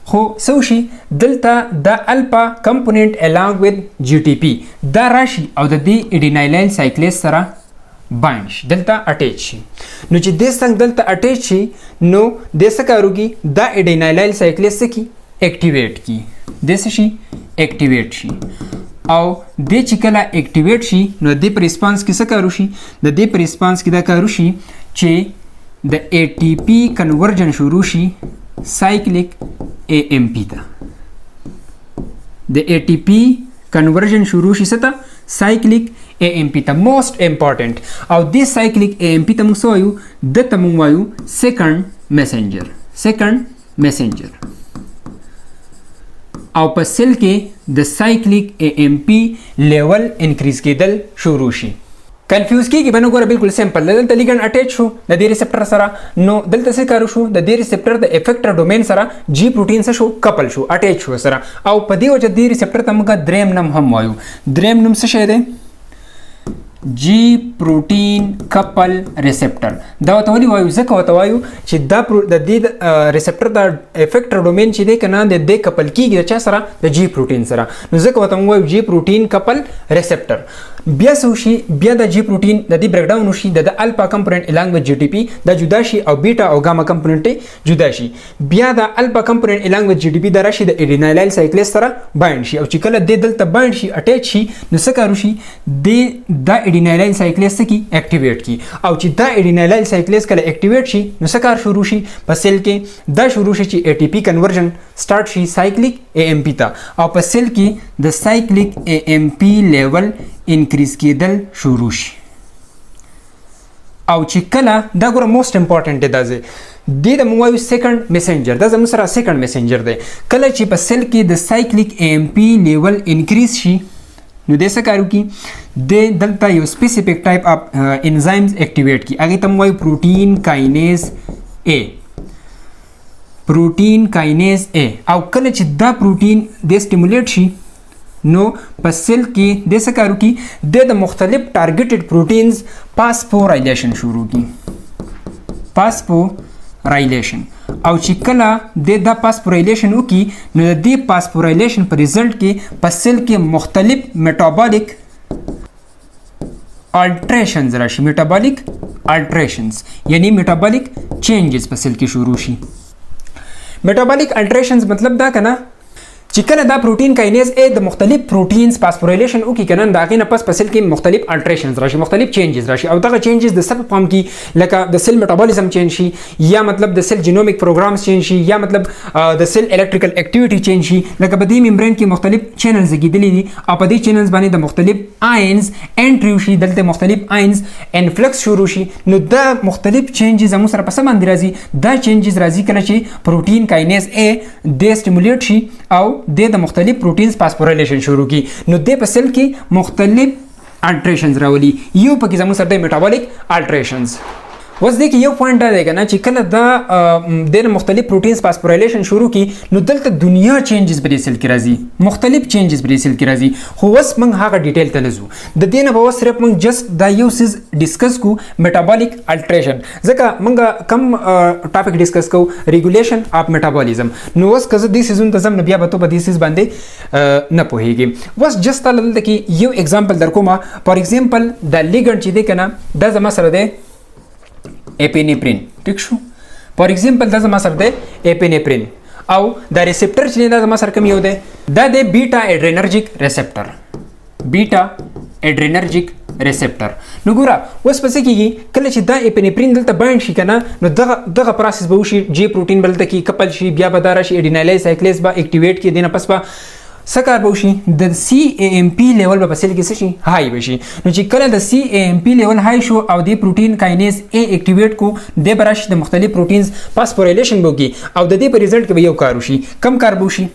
خو سوشي دلته د الفا کمپوننت along with GTP دا راشي او د دې اډینایلایل سایکلیز سره بایند شي دلته اټیچ شي. نو چې د څنګه دلته اټیچ شي نو د څه کاروږي دا اډینایلایل سایکلیز څه کی اکټیویټ کی د څه شي اکټیویټ شي او د چې کله اکټیویټ شي نو د پر ریسپانس کې څه کارو شي د دې پر ریسپانس کې دا کارو شي چې د ATP کنورژن شروع شي سایکلیک AMP ته د ATP کنورژن شروع شي څه ته سایکلیک AMP ته موست امپورټنت او د سایکلیک AMP ته موږ وایو د ته موږ وایو سیکنډ میسنجر او په سیل کې د سایکلیک AMP لیول انکریز کېدل شروع شي. کنفیوز کیږي بنو ګوره بالکل سمپل دلته لیګنډ اټیچ شو د دې ریسپټر سره نو دلته څه کارو شو د دې ریسپټر د افیکټر ډومین سره جی پروټین سره شو کپل شو اټیچ شو سره او په دې وجه دې ریسپټر ته موږ دریم نوم هم وایو. دریم نوم څه شی دی جی پروټین کپل ریسپټر. دا ورته ولې وایو ځکه ورته وایو چې دا د دې ریسپټر د افیکټر ډومین چې دی کنه د دې کپل کیږي د چا سره د جی پروټین سره نو ځکه ورته وایو جی پروټین کپل ریسپټر. بیا سوشي بیا د جی پروتین د دې بریک ډاون وشي د الفا کمپوننت الانګ وذ جی ټي پی د جدا شي او بیٹا او گاما کمپوننت جدا شي بیا د الفا کمپوننت الانګ وذ جی ټي پی د راشي د اډینایل سایکلیز سره بایند شي او چې کله د دلته بایند شي اٹیچ شي نو څه کار وشي د اډینایل سایکلیز کی اکټیویټ کی او چې د اډینایل سایکلیز کله اکټیویټ شي نو څه کار شروع شي په سیل کې دا شروع شي چې اي ټي پی کنورژن سٹارټ شي سایکلیک اي ام پی ته او په سیل کې د سایکلیک اي ام پی لیول انکریز کېدل شروع شي او چې کله دا ګوره موست امپورټنټ دی دا ځای د موږ وایو سیکنډ میسنجر دا زموږ سره سیکنډ میسنجر دی کله چې په سیل کې د سایکلیک اي ام پی لیول انکریز شي نو د څه کار وکړي د دلته یو سپیسیفیک ټایپ اف انزایمز اکټیویټ کی هغه ته موږ وایو پروټین کاینیز اے پروټین کاینیز اے او کله چې دا پروټین د سټیمولیټ شي نو په سیل کې د څه کار وکړي د مختلف ټارګټډ پروټینز پاسفورایلیشن شروع کړي پاسفورایلیشن او چې کله د پاسفورایلیشن وکړي نو د دې پاسفورایلیشن په ریزلټ کې په سیل کې مختلف میټابولیک الټریشنز راشي میټابولیک الټریشنز یعنی میټابولیک چینجز په سیل کې شروع شي میټابولیک الټریشنز مطلب دا کنه چې کله دا پروټین کاینیز ا د مختلف پروټینز پاسفورایلیشن وکړي کنه دا غینه پس په سیل کې مختلف الټریشنز راشي مختلف چینجز راشي او دغه چینجز د سبب پام کې لکه د سیل میټابولیزم چینج شي یا مطلب د سیل جینومیک پروګرامز چینج شي یا مطلب د سیل الکتریکل اکټیویټي چینج شي لکه په دې ممبرین کې مختلف چینلز کېدلي دي او په دې چینلز باندې د مختلف آینز انټری شي دلته مختلف آینز انفلکس شروع شي نو دا مختلف چینجز هم سره په سم باندې راځي دا چینجز راځي کله چې پروټین کاینیز ا د سټیمولیټ شي او د مختلف پروټینز پاسفورایلیشن شروع کی نو د په سیل کې مختلف الټریشنز راولي یو پکې زموږ سره د میټابولیک الټریشنز اوس دې کې یو پوینټ دا دی کنه چې کله دا د مختلف پروټینز پاسفورایلیشن شروع کی نو دلته دنیا چینجز په سیل کې راځي مختلف چینجز په سیل کې راځي خو اوس موږ هغه ډیټیل ته نزو د دې نه به اوس صرف موږ جست دا یو سیز ډیسکس کو میټابولیک الټریشن ځکه موږ کم ټاپک ډیسکس کو ریګولیشن اف میټابولیزم نو اوس کزه دې سیزون ته زم بیا به ته په دې سیز باندې نه پوهیږي اوس جست دلته کې یو اگزامپل درکوم فار ایگزامپل د لیګنډ چې دی کنه دا زما سره دی اپینیفرین ٹھیک شو فار ایگزامپل دا زما سره دی اپینیفرین او دا ریسپټر چې دا زما سره کوم یو دی دا د بیٹا اډرینرجیک ریسپټر بیٹا اډرینرجیک ریسپټر نو ګوره اوس پسې کېږي کله چې دا اپینیفرین دلته بایند شي کنه نو دغه پروسس به وشي جی پروټین بلته کې کپل شي بیا به دا راشي اډینایل سایکلیز به اکټیویټ کې دینه پس به سکار به وشي د سی ای ام پی لیول به په سیل کې څه شي هاي بشي نو چې کله د سی ای ام پی لیول هاي شو او د پروټین کاینیز ای اکټیویټ کو د برش د مختلف پروټینز پاسفورایلیشن وکي او د دې په ریزلټ کې به یو کار وشي کم کار به وشي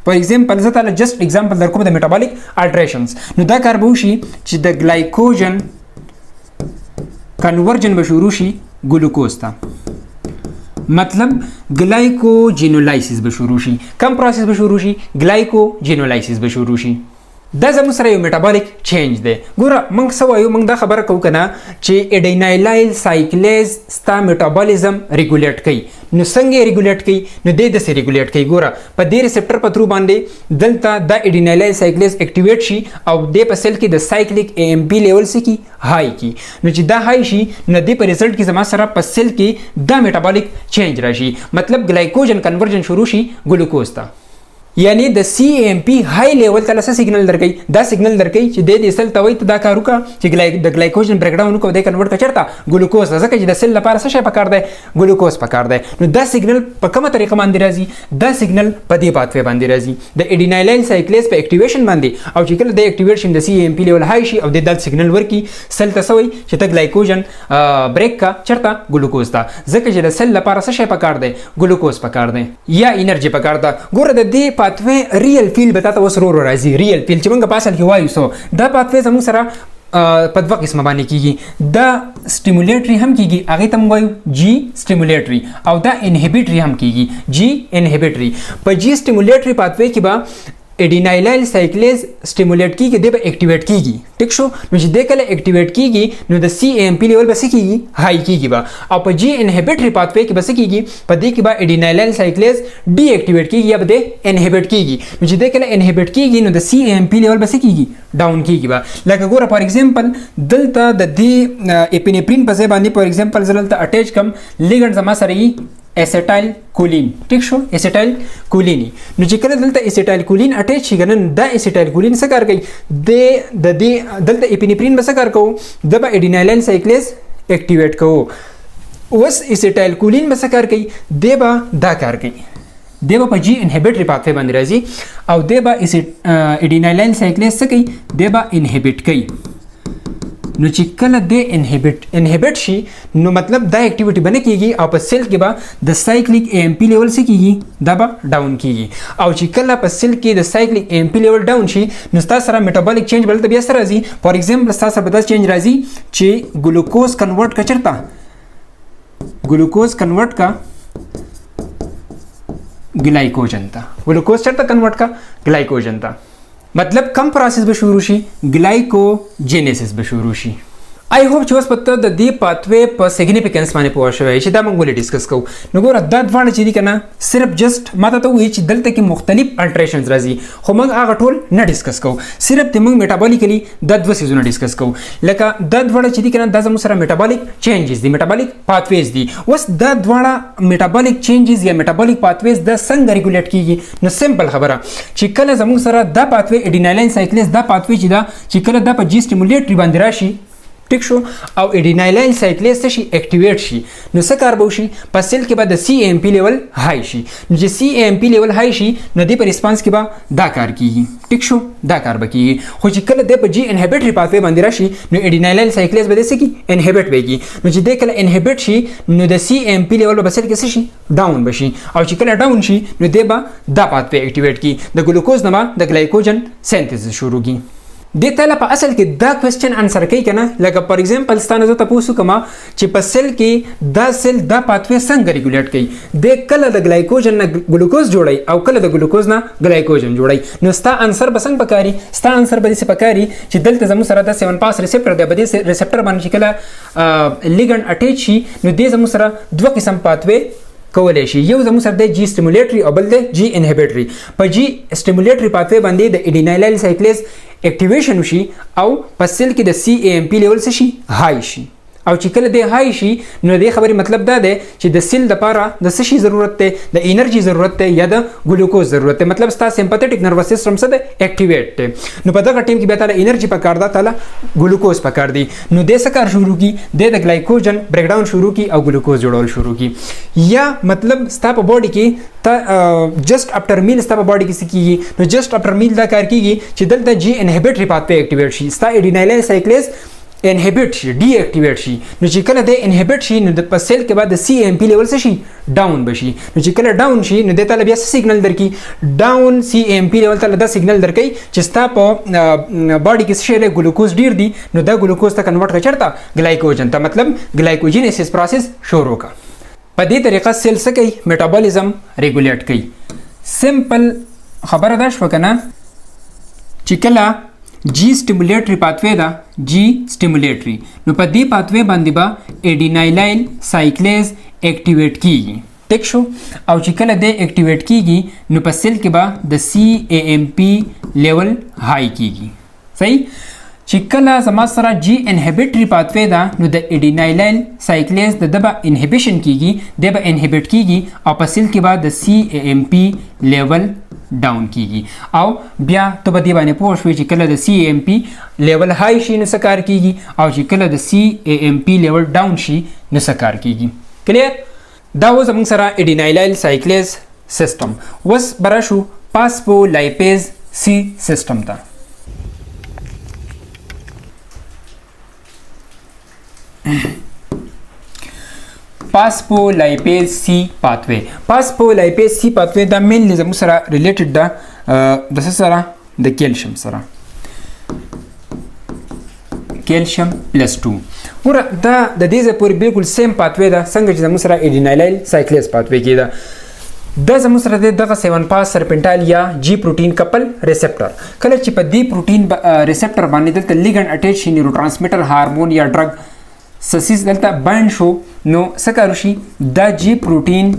فار ایگزامپل زه تعالی جست ایگزامپل درکوم د میټابولیک الټریشنز نو دا کار به وشي چې د ګلایکوجن کنورژن به شروع شي ګلوکوز ته مطلب گلایکوجینولایسیس به شروع شي کم پروسس به شروع شي گلایکوجینولایسیس به شروع شي دا زموږ سره یو میټابولیک چینج دی ګوره موږ څه وایو موږ دا خبره کوو که نه چې اډینایل سایکلیز ستا میټابولیزم ریګولیټ کوي نو څنګه یې ریګولیټ کوي نو دی داسې ریګولیټ کوي ګوره په دې ریسپټر په تھرو باندې دلته دا اډینایل سایکلیز اکټیویټ شي او د په سیل کې د سایکلیک ای ام پی لیول څه کی هاي کی نو چې دا هاي شي نو د په ریزلټ کې زما سره په سیل کې دا میټابولیک چینج راشي مطلب ګلایکوجن کنورژن شروع شي ګلوکوز ته یعنی د سی ام پی های لیول ته څه سیګنل درکې دا سیګنل درکې چې د سیل ته وایي ته دا کار وکړه چې د ګلایکوجن بریک ډاون وکړو د کنورټ کچرته ګلوکوز ځکه چې د سیل لپاره څه شی پکار دی ګلوکوز پکار دی نو دا سیګنل په کومه طریقه باندې راځي دا سیګنل په دې پاتوي باندې راځي د اډینایل سایکلیز په اکټیویشن باندې او چې کله د اکټیویشن د سی ام پی لیول های شي او د سیګنل ورکی سیل ته سوي چې ته ګلایکوجن بریک کا چرته ګلوکوز ته ځکه چې د سیل لپاره څه شی پکار دی ګلوکوز پکار دی یا انرژي پکار ده ګوره د دې پاتوي ریل فیل به تاسو وسرور راځي ریل فیل چې موږ په اصل کې وایو سو دا پاتوي زموږ سره په دوه قسمه باندې کیږي دا سټیمولیټری هم کیږي هغه ته موږ وایو جی سټیمولیټری او دا انهبیټری هم کیږي جی انهبیټری په جی سټیمولیټری پاتوي کې به एडिनाइलाइल साइक्लेज स्टिमुलेट कीगी दे एक्टिवेट कीगी टिक show no जे दे कले एक्टिवेट कीगी know the CAMP level बस कीगी हाई कीगी बा अब जी इनहिबिटरी पाथवे की बस कीगी पदे की बा एडिनाइलाइल साइक्लेज डीएक्टिवेट कीगी अब दे इनहिबिट कीगी नो जे दे कले इनहिबिट कीगी नो द CAMP लेवल बस कीगी डाउन कीगी बा लाइक गोरा फॉर एग्जांपल दलता द दी एपिनेफ्रिन पसे बांधी फॉर एग्जांपल जलता अटैच कम लिगेंड जमा सरी एसिटाइल कोलिन ठीक शो एसिटाइल कोलिनी नो जिकले दलता एसिटाइल कोलिन अटैच ही गनन द एसिटाइल कोलिन सकार गई दे द दे दलता एपिनेफ्रिन बसकार को दबा एडिनाइलाइल साइक्लेज एक्टिवेट को उस एसिटाइल कोलिन बसकार गई देबा दा कार गई देबा पजी इनहिबिटरी पाथवे बंद रही और देबा एडिनाइलाइल साइक्लेज से गई देबा इनहिबिट कई नो चिकल दे इनहिबिट शी नो मतलब द एक्टिविटी बने कीगी और सेल के बाद द साइक्लिक AMP लेवल से कीगी दबा डाउन कीगी और चिकल सेल की the cyclic AMP level down she नुस्ता सारा मेटाबॉलिक चेंज बल तब असर राजी फॉर एग्जांपल सा बता चेंज राजी चे ग्लूकोज कन्वर्ट का चरता ग्लूकोज कन्वर्ट का ग्लाइकोजन था ग्लूकोज चरता कन्वर्ट का ग्लाइकोजन था मतलब कम प्रोसेस बशुरूशी ग्लाइकोजेनेसिस बशुरूशी आई होप चोस पत्ता द दी पाथवे पर सिग्निफिकेंस माने पोशवे छिदा मंगोले डिस्कस को नगोर दद वाण चिदी कना सिर्फ जस्ट माता तो हिच दलते की मुख्तलिफ अल्टरेशंस राजी हमंग आगा टोल न डिस्कस को सिर्फ तिमंग मेटाबॉलिकली दद वसिजुना डिस्कस को लका दद वाण चिदी कना दज मुसरा मेटाबॉलिक चेंजेस दी मेटाबॉलिक पाथवेज दी वस दद वाण मेटाबॉलिक चेंजेस या मेटाबॉलिक पाथवेज द संग रेगुलेट कीगी न सिंपल खबरा चिकल जमु सरा द पाथवे एडिनाइलाइन साइक्लेज द पाथवे चिदा चिकल द पर जी स्टिमुलेटरी बांदिराशी ठीक शो और एडिनाइलाइल साइक्लेज से शी एक्टिवेट शी न सकार बहुशी पसेल के बाद CAMP level high she J CAMP level high she नदी पर रिस्पांस के बाद दाकार की ठीक शो दाकार बकी हो जिकल दे पर जी इनहिबिटरी पाथवे बंदिरा शी न एडिनाइलाइल साइक्लेज बदे से की इनहिबिट बेगी न जे दे कल इनहिबिट शी न द CAMP लेवल बसेल के से शी डाउन बशी और जिकल डाउन शी न दे बा दा पाथवे एक्टिवेट की द ग्लूकोज नमा द ग्लाइकोजन सिंथेसिस शुरू की देताला पा असल के द क्वेश्चन आंसर कई कना लगा फॉर एग्जांपल स्थान जो तपोसु कमा ची पसेल की द सेल द पाथवे संग रेगुलेट कई दे कल द ग्लाइकोजन ना ग्लूकोज जोड़ाई और कल द ग्लूकोज ना ग्लाइकोजन जोड़ाई नस्ता आंसर बसंग पकारी स्ता आंसर बदी से पकारी ची दलते जमु सरा द 7 पास रिसेप्टर दे बदी से रिसेप्टर बन चिकला लिगेंड अटैच ही न दे जमु सरा दो किस्म पाथवे कोलेशी यो जमु सर दे जी स्टिमुलेटरी और बल दे जी इनहिबिटरी पर जी स्टिमुलेटरी पाथवे बंदी द एडिनाइलाइल साइक्लेज एक्टिवेशन शी और पसेल की द CAMP लेवल से शी हाई शी और चिकल दे हाई शी न दे खबरी मतलब दा दे कि द सेल द पारा द सशी जरूरत है द एनर्जी जरूरत है या द ग्लूकोज जरूरत है मतलब स्ता सिंपैथेटिक नर्वस सिस्टम से एक्टिवेट है न पता का टीम की बेताला एनर्जी पकड़ दा ताला ग्लूकोज पकड़ दी न दे सकार शुरू की दे द ग्लाइकोजन ब्रेकडाउन शुरू की और ग्लूकोज जोड़ोल शुरू की या मतलब स्ता बॉडी की जस्ट आफ्टर मील स्ता बॉडी की की न जस्ट आफ्टर मील दा कार की चिदल द जी इनहिबिटरी पाथवे एक्टिवेट शी स्ता एडिनाइलाइल साइक्लेज इनहिबिट शी डीएक्टिवेट शी न चिकल दे इनहिबिट शी न द पसेल के बाद CAMP लेवल से शी डाउन बशी न चिकल डाउन शी न देता लबिया सिग्नल दर की डाउन CAMP लेवल तल द सिग्नल दर कई चिस्ता प बॉडी की शेले ग्लूकोज डीर दी न द ग्लूकोज तक कन्वर्ट कर चढ़ता ग्लाइकोजन ता मतलब ग्लाइकोजेनेसिस प्रोसेस शुरू का पदी तरीका सेल से कई मेटाबॉलिज्म रेगुलेट कई सिंपल खबर दाश वकना चिकला जी स्टिमुलेटरी पाथवे दा जी स्टिमुलेटरी नो पदी पाथवे बंदिबा एडिनाइलाइल साइक्लेज एक्टिवेट कीगी ठीक शो और चिकल दे एक्टिवेट कीगी नो पसेल के बाद द CAMP लेवल हाई कीगी सही चिकला समासरा जी इनहिबिटरी पाथवे दा नो द एडिनाइलाइल साइक्लेज द दबा इनहिबिशन कीगी देबा इनहिबिट कीगी और पसेल के बाद द CAMP लेवल डाउन कीगी आओ ब्या तो बदी बाने पोश हुई चिकल the CAMP level high she न सकार कीगी और चिकल the CAMP level down she न सकार कीगी क्लियर दा वो जमंग सरा एडिनाइलाइल साइक्लेज सिस्टम वस बराशु फास्फोलाइपेज C सिस्टम था फास्फोलाइपेज C पाथवे द मेनली जमु सरा रिलेटेड द दस सरा द कैल्शियम सरा कैल्शियम +2 पूरा द दीज पूरी बिल्कुल सेम पाथवे द संग जमु सरा एडिनाइलाइल साइक्लेज पाथवे की द د زموږ سره د دغه 7 پاس سرپنټایل یا جی پروټین کپل ریسپټر کله چې په دې پروټین ریسپټر باندې دلته لیګنډ اٹیچ شي نیورو ټرانسمیټر هارمون یا ډرګ سسیس دلته بایند شو نو څه کار وشي دا جی پروټین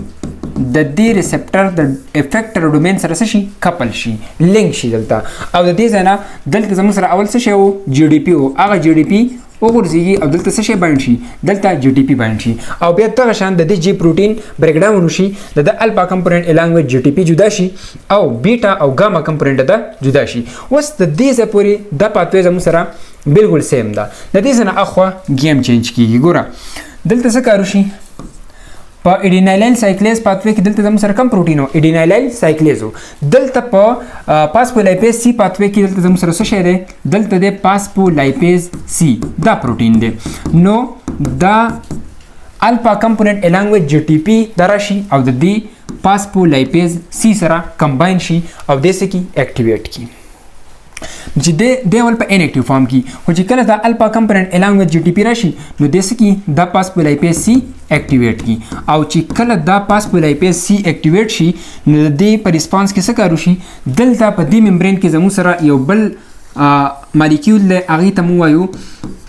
د دې ریسپټر د افیکټر ډومین سره څه شي کپل شي لینک شي دلته او د دې ځای نه دلته زموږ سره اول څه شی و جی ډي پی و هغه جی ډي پی وګرځېږي او دلته څه شی بایند شي دلته جی ټي پی بایند شي او بیا دغه شان د دې جی پروټین بریک ډاون وشي د الفا کمپوننت الانګ وذ جی ټي پی جدا شي او بیټا او ګاما کمپوننت دا جدا شي اوس د دې ځای پورې د پاتوي زموږ سره بالکل سیم ده د دې ځای نه اخوا گیم چینج کیږي ګوره دلته څه کار وشي په ایډینایلیل سایکلیز پاتوي کې دلته زموږ سره کم پروټین و ایډینایلیل سایکلیز و دلته په پاسفولایپیز سی پاتوي کې دلته زموږ سره څه شی دی دلته د پاسفولایپیز سی دا پروټین دی نو دا الفا کمپوننت الانګ وذ جی ټي پی دراشي او د دې پاسفولایپیز سی سره کمباین شي او د څه کی اکټیویټ کی چې د ول په ان اکټیو فارم کې خو چې کله دا الفا کمپوننت الانګ وذ جی ټي پی راشي نو د څه کی دا پاسفولایپیز سی اکټیویټ کی او چې کله دا پاسفولایپیز سی اکټیویټ شي نو د دې په ریسپانس کې څه کار وشي دلته په دې ممبرین کې زموږ سره یو بل مالیکول دی هغې ته موږ وایو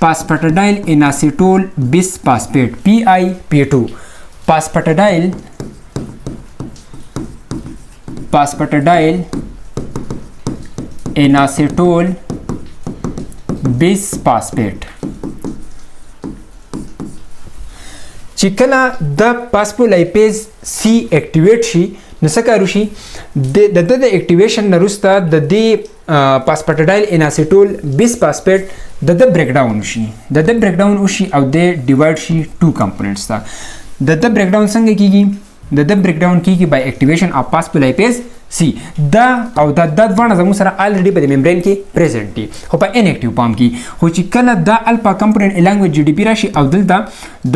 پاسپټاډایل اناسیټول بیس پاسپیټ پی آی پی 2 پاسپټاډایل اناسیټول بیس پاسپیټ چې کله د پاسفولایپیز سی اکټیویټ شي نو څه کار وشي د اکټیویشن نه وروسته د دې پاسپټاډایل اناسیټول بیس پاسپیټ د بریک ډاون وشي د بریک ډاون وشي او د ډیوایډ شي ټو کمپوننټس ته د بریک ډاون څنګه کیږي د بریک ډاون کیږي بای اکټیویشن اف پاسفولایپیز سی دا او دا دونه زموږ سره الریډي په ممبرین کې پریزنټ دي خو په ان اکټیو فارم کې خو چې کله دا الفا کمپوننت الانګ وذ جی ډي پی راشي او دلته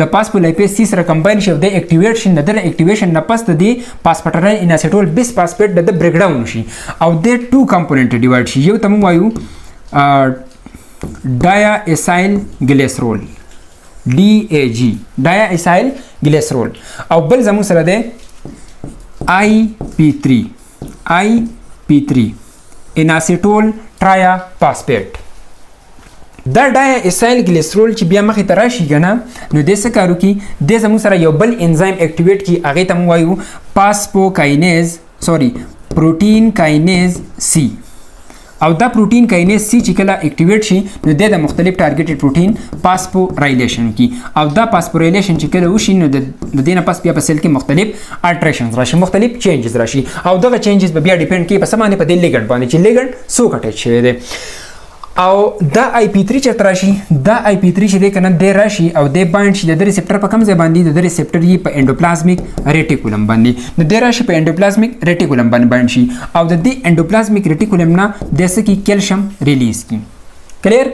د پاسفولایپیز سی سره کمباین شي او د اکټیویټ شي د اکټیویشن نه پس د پاسپټاډایل اناسیټول بیس پاسپیټ د بریک ډاون شي او د ټو کمپوننت ډیوایډ شي یو ته موږ وایو ډایا ایسایل ګلیسرول ډي ای جی ډایا ایسایل ګلیسرول او بل زموږ سره د آی پی 3 اناسیټول ټرایا پاسپیټ دا ډایا ایسایل ګلیسرول چې بیا مخې ته راشي که نه نو د څه کار وکړي د زموږ سره یو بل انزایم اکټیویټ کړي هغې ته موږ وایو پاسپوکاینیز پروټین کاینیز سی او دا پروټین کاینیز سی چې کله اکټیویټ شي نو د مختلف ټارګیټډ پروټین پاسپوریلیشن کی او دا پاسپوریلیشن چې کله وشي نو د دې نه پس بیا په سیل کې مختلف الټریشنز راشي مختلف چینجز راشي او دغه چینجز به بیا ډیپند کوي په څه باندې په دې لیګنډ باندې چې لیګنډ څوک اټیچ شوی دی او دا آی پی 3 چرته راشي دا آی پی 3 چې دی کنه د راشي او د بایند شي د ریسپټر په کوم ځای باندې د ریسپټر یې په انډوپلازمیک ریټیکولم باندې نو د راشي په انډوپلازمیک ریټیکولم باندې بایند شي او د دې انډوپلازمیک ریټیکولم نه د څه کی کیلشیم ریلیز کی کلیر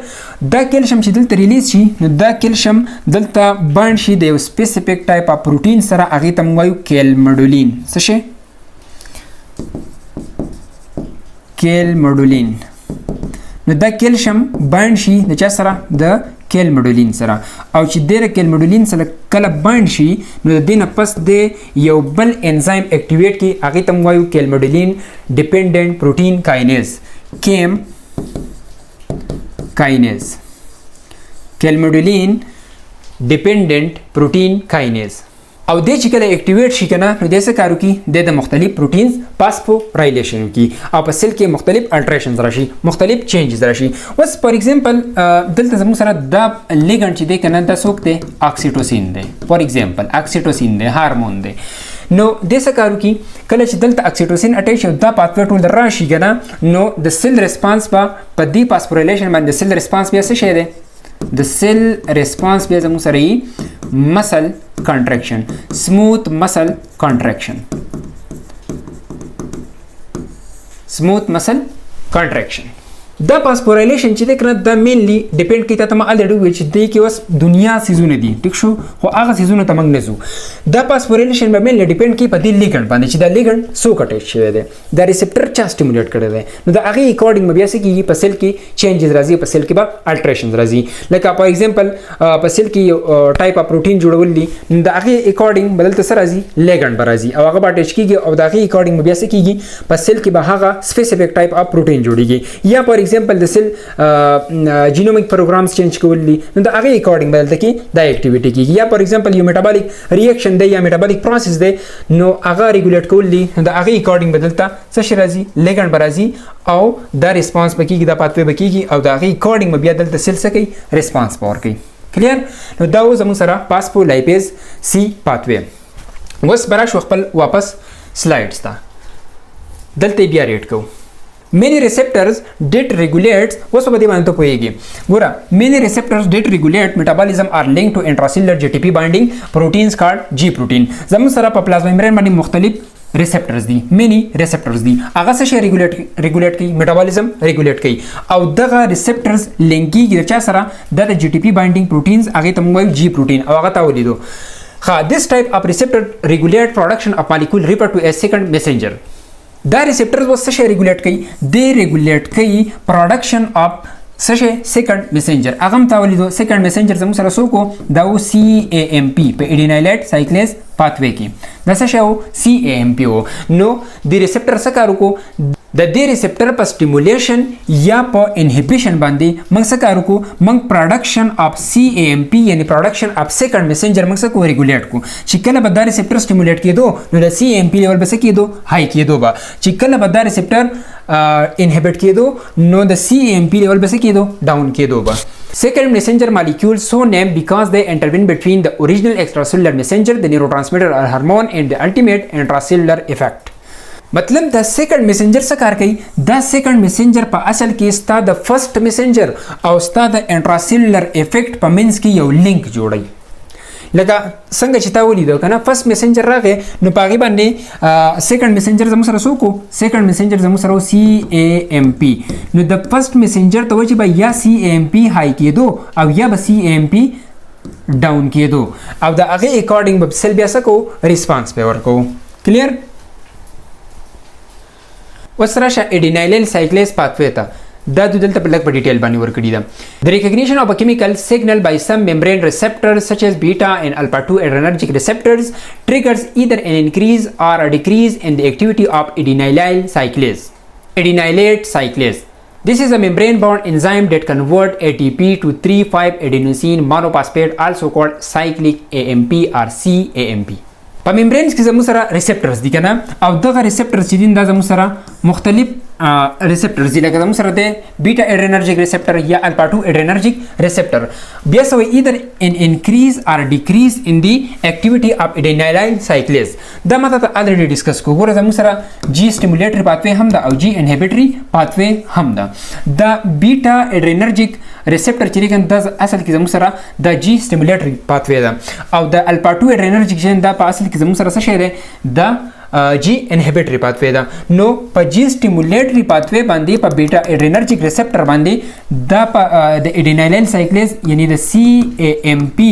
دا کیلشیم چې دلته ریلیز شي نو دا کیلشیم دلته بایند شي د یو سپیسیفیک ټایپ اف پروټین سره هغې ته موږ وایو کیلمډولین څه شی کیلمډولین نو دا کیلشیم بایند شي د چا سره د کیلمډولین سره او چې د کیلمډولین سره کله بایند شي نو د دې نه پس د یو بل انزایم اکټیویټ کی هغې ته موږ وایو کیلمډولین ډیپینډنټ پروټین کاینیز کیم کاینیز کیلمډولین ډیپینډنټ پروټین کاینیز او د چې کله اکټیویټ شي کنه نو د څه کار وکړي د مختلف پروټینز پاسفوریلیشن وکړي او په سیل کې مختلف الټریشنز راشي مختلف چینجز راشي اوس فار ایگزامپل دلته زموږ سره دا لیګنډ چې دی کنه دا څوک دی اکسیټوسین دی فار ایگزامپل اکسیټوسین دی هارمون دی نو د څه کار وکړي کله چې دلته اکسیټوسین اټیچ شي دا پاتوی ټول راشي کنه نو د سیل ریسپانس په دې پاسفوریلیشن باندې سیل ریسپانس بیا څه شی دی د سیل ریسپانس بیا زموږ سره یي مسل contraction smooth muscle contraction smooth muscle contraction دا فاسفورایلیشن چې د کنه دا مینلی ډیپند کوي ته ما الریډي وی چې د کې وس دنیا سيزونه دي ټیک شو خو هغه سيزونه ته موږ نه زو دا فاسفورایلیشن به مینلی ډیپند کوي په دې لیګند باندې چې دا لیګند سو کټیټ شوی دی دا ریسپټر چا سټیمولیټ کړی دی نو دا هغه اکورډینګ بیا څه کیږي په سیل کې چینجز راځي په سیل کې به الټریشنز راځي لکه فار ایگزامپل په سیل کې ټایپ اف پروتین جوړول دي دا هغه اکورډینګ بدل ته راځي لیګند به راځي او هغه به اٹیچ کیږي او دا هغه اکورډینګ بیا څه کیږي په سیل کې به هغه سپیسیفیک ټایپ اف پروتین جوړیږي یا فار ایگزامپل د سیل جینومیک پروګرامز چینج کول دي نو دا هغه اکورډینګ بدلته کې دا اکټیویټي کیږي یا فار ایگزامپل یو میټابولیک ریاکشن دی یا میټابولیک پروسس دی نو هغه ریګولیټ کول دي دا هغه اکورډینګ بدلته څه شي راځي لیګند برازي او دا ریسپانس بکیږي دا پاتوي بکیږي او دا هغه اکورډینګ بیا دلته سیل څه کوي ریسپانس پور کوي کلیر نو دا زموږ سره فاسفولايپیز سی پاتوي وس برا شو خپل واپس سلایډز ته دلته بیا ریډ کوو many receptors did regulate وسو بده باندې ته پويږي ګوره many receptors did regulate metabolism are linked to intracellular GTP binding proteins called G protein زموږ سره په پلازما ممبرین باندې مختلف receptors دي many receptors دي هغه څه شي ریګولیټ کوي metabolism ریګولیټ کوي او دغه receptors لینکیږي چا سره د GTP binding proteins هغه ته موږ G protein او هغه تا ولیدو this type of receptor regulate production of molecule referred to as second messenger دا ریسپټرز وس څه ریګولیټ کوي دی ریګولیټ کوي پروډکشن اف څه سیکنډ میسنجر هغه هم تاولیدو سیکنډ میسنجر زموږ سره سوکو دا و سی ای ام پی په ایډینایلیټ سایکلیز پاتوي کې دا څه شو سی ای ام پی او نو د ریسپټر څه کار وکړو د دې ریسپټر په سټیمولیشن یا په انهبیشن باندې موږ څه کار وکړو موږ پروډکشن اف سی ای ام پی یعنی پروډکشن اف سیکنډ میسنجر موږ څه کو ریګولیټ کو چې کله به دا ریسپټر سټیمولیټ کېدو نو د سی ای ام پی لیول به څه کېدو هاي کېدو به چې کله به دا ریسپټر انهبیټ کېدو نو د سی ای ام پی لیول به څه کېدو ډاون کېدو به Second messenger molecules so named because they intervene between the original extracellular messenger, the neurotransmitter or hormone, and the ultimate intracellular effect. मतलब the second messenger څه کار کوي دا سیکنډ میسنجر په اصل کې ستا د فرست میسنجر او ستا د انټراسیلولر افیکټ په منځ کې یو لینک جوړي لکه څنګه چې تا ولیدو کنه فرست میسنجر راغی نو پاغي باندې سیکنډ میسنجر زموږ سره سوکو سیکنډ میسنجر زموږ سره سی ای ام پی نو د فرست میسنجر ته وجه به یا سی ای ام پی هاي کېدو او یا به سی ای ام پی ډاون کېدو او د هغه اکورډینګ به سیل بیا څه کو ریسپانس به ورکو کلیر وسراشه ایډینایلیل سایکلیز پاتوي ته دا د دلته په لږ په ډیټیل باندې ورکړی ده the recognition of a chemical signal by some membrane receptors such as beta and alpha 2 adrenergic receptors triggers either an increase or a decrease in the activity of adenylyl cyclase adenylate cyclase. This is a membrane bound enzyme that convert ATP to 3,5-adenosine monophosphate also called cyclic AMP or CAMP. په ممبرینز کې زموږ سره ریسپټرز دي کنه او دغه ریسپټرز چې دي دا زموږ سره مختلف ریسپټرز دي لکه زموږ سره د بیٹا ایډرینرجیک ریسپټر یا الفا 2 ایډرینرجیک ریسپټر بیا سوی either an increase or decrease in the activity of adenylyl cyclase دا ماته ته الریډي ډیسکس کو ګوره زموږ سره جی سټیمولیټری پاتوي هم دا او جی انهبیټری پاتوي هم دا د بیٹا ایډرینرجیک ریسپټر چې لګن د اصل کې زموږ سره د جی سټیمولیټری پاتوي دا او د الفا 2 ایډرینرجیک جن دا په اصل کې زموږ سره څه شی دی د جی انهبیټری پاتوي دا نو په جی سټیمولیټری پاتوي باندې په بیٹا ایډرینرجیک ریسپټر باندې دا د ایډینایلیل سایکلیز یعنی د سی ای ام پی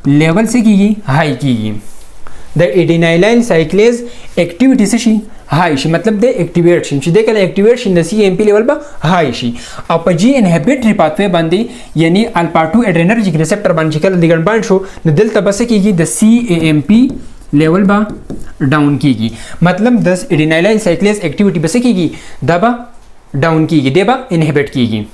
لیول څه کیږي هاي کیږي د ایډینایلیل سایکلیز اکټیویټی څه شي هاي شي مطلب د اکټیویټ شي چې د کله اکټیویټ شي د سی ای ام پی لیول به هاي شي او په جی انهبیټری پاتوي باندې یعنی الفا 2 ایډرینرجیک ریسپټر باندې کله لګن باند شو نو دلته بس کیږي د سی ای ام پی لیول با ډاون کیږي مطلب د ایډینایلیل سایکلیز اکټیویټی بس کیږي دا با ډاون کیږي دا با انهبیټ کیږي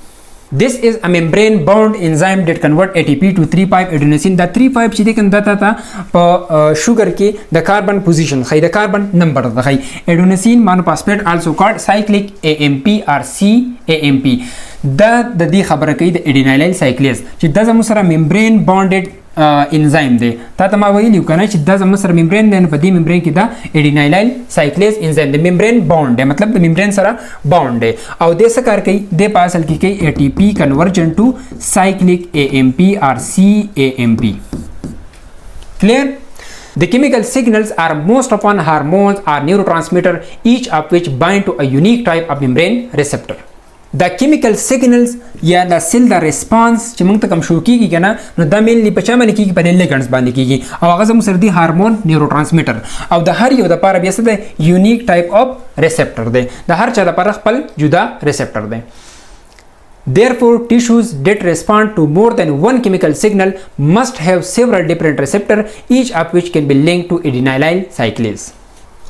This is a membrane bound enzyme that convert ATP to 3,5-adenosine دا 3,5 چې د کنده تا په شوګر کې د کاربن پوزیشن خای د کاربن نمبر د خای اډونسین مونوفاسفیټ also called cyclic AMP or CAMP دا د دې خبره کوي د ایډینایلیل سایکلیز چې د زموږ سره membrane bounded انزایم دی تا ته ما ویلی کنه چې دا زموږ سره ممبرین دی په دې ممبرین کې دا ایډینایلیل سایکلیز انزایم دی ممبرین باوند دی مطلب د ممبرین سره باوند دی او د څه کار کوي د په اصل کې کوي ATP کنورژن ټو سایکلیک AMP or CAMP clear. The chemical signals are most often hormones or neurotransmitter each of which bind to a unique type of membrane receptor. د کیمیکل سیګنلز یا د سیل د ریسپانس چې موږ ته کوم شو کیږي کنه نو دا مینلی په چا باندې کیږي په لیګنډز باندې کیږي او هغه زموږ سره دی هارمون نیورو ټرانسمیټر او د هر یو د لپاره بیا څه دی یونیک ټایپ اف ریسپټر دی د هر چا لپاره خپل جدا ریسپټر دی. Therefore, tissues that respond to more than one chemical signal must have several different receptors, each of which can be linked to adenylyl cyclase.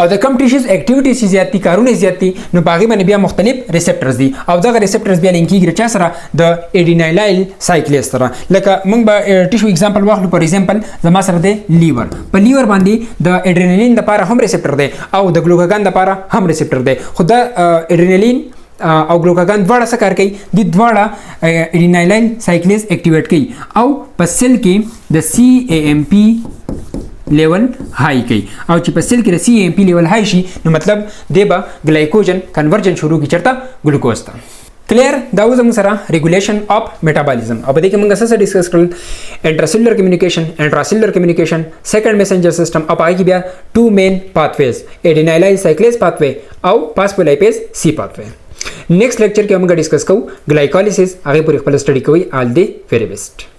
او د کم ټیشوز اکټیویټی چې زیاتی کارونه زیاتی نو باغی باندې بیا مختلف ریسپټرز دي او دغه ریسپټرز بیا لینک کیږي چا سره د اډینایلایل سایکلیز سره. لکه موږ به ټیشو اگزامپل واخلو. پر ایگزامپل زما سره د لیور په لیور باندې د اډرینالین لپاره هم ریسپټر دی او د ګلوکاګان لپاره هم ریسپټر دی. خو د اډرینالین او ګلوکاګان دواړه څه کار کوي؟ د دواړه اډینایلایل سایکلیز اکټیویټ کوي او په سیل کې د سی ای ام پی لیول های کوي او چې په سیل کې د سی ام پی لیول های شي نو مطلب دی به ګلایکوجن کنورژن شروع کی چرته ګلوکوز ته. کلیر دا اوس موږ سره ریګولیشن اف میټابولیزم او په دې کې موږ څه ډیسکس کړل؟ انټراسیلولر کمیونیکیشن، انټراسیلولر کمیونیکیشن، سیکنډ میسنجر سیستم او هغه کې بیا ټو مین پاثویز اډینایلایل سایکلیز پاثوی او فاسفولایپیز سی پاثوی. نیکسٹ لیکچر کې موږ ډیسکس کوو ګلایکولیسیس. هغه پورې خپل سټڈی کوئ. آل دی ویری بیسٹ.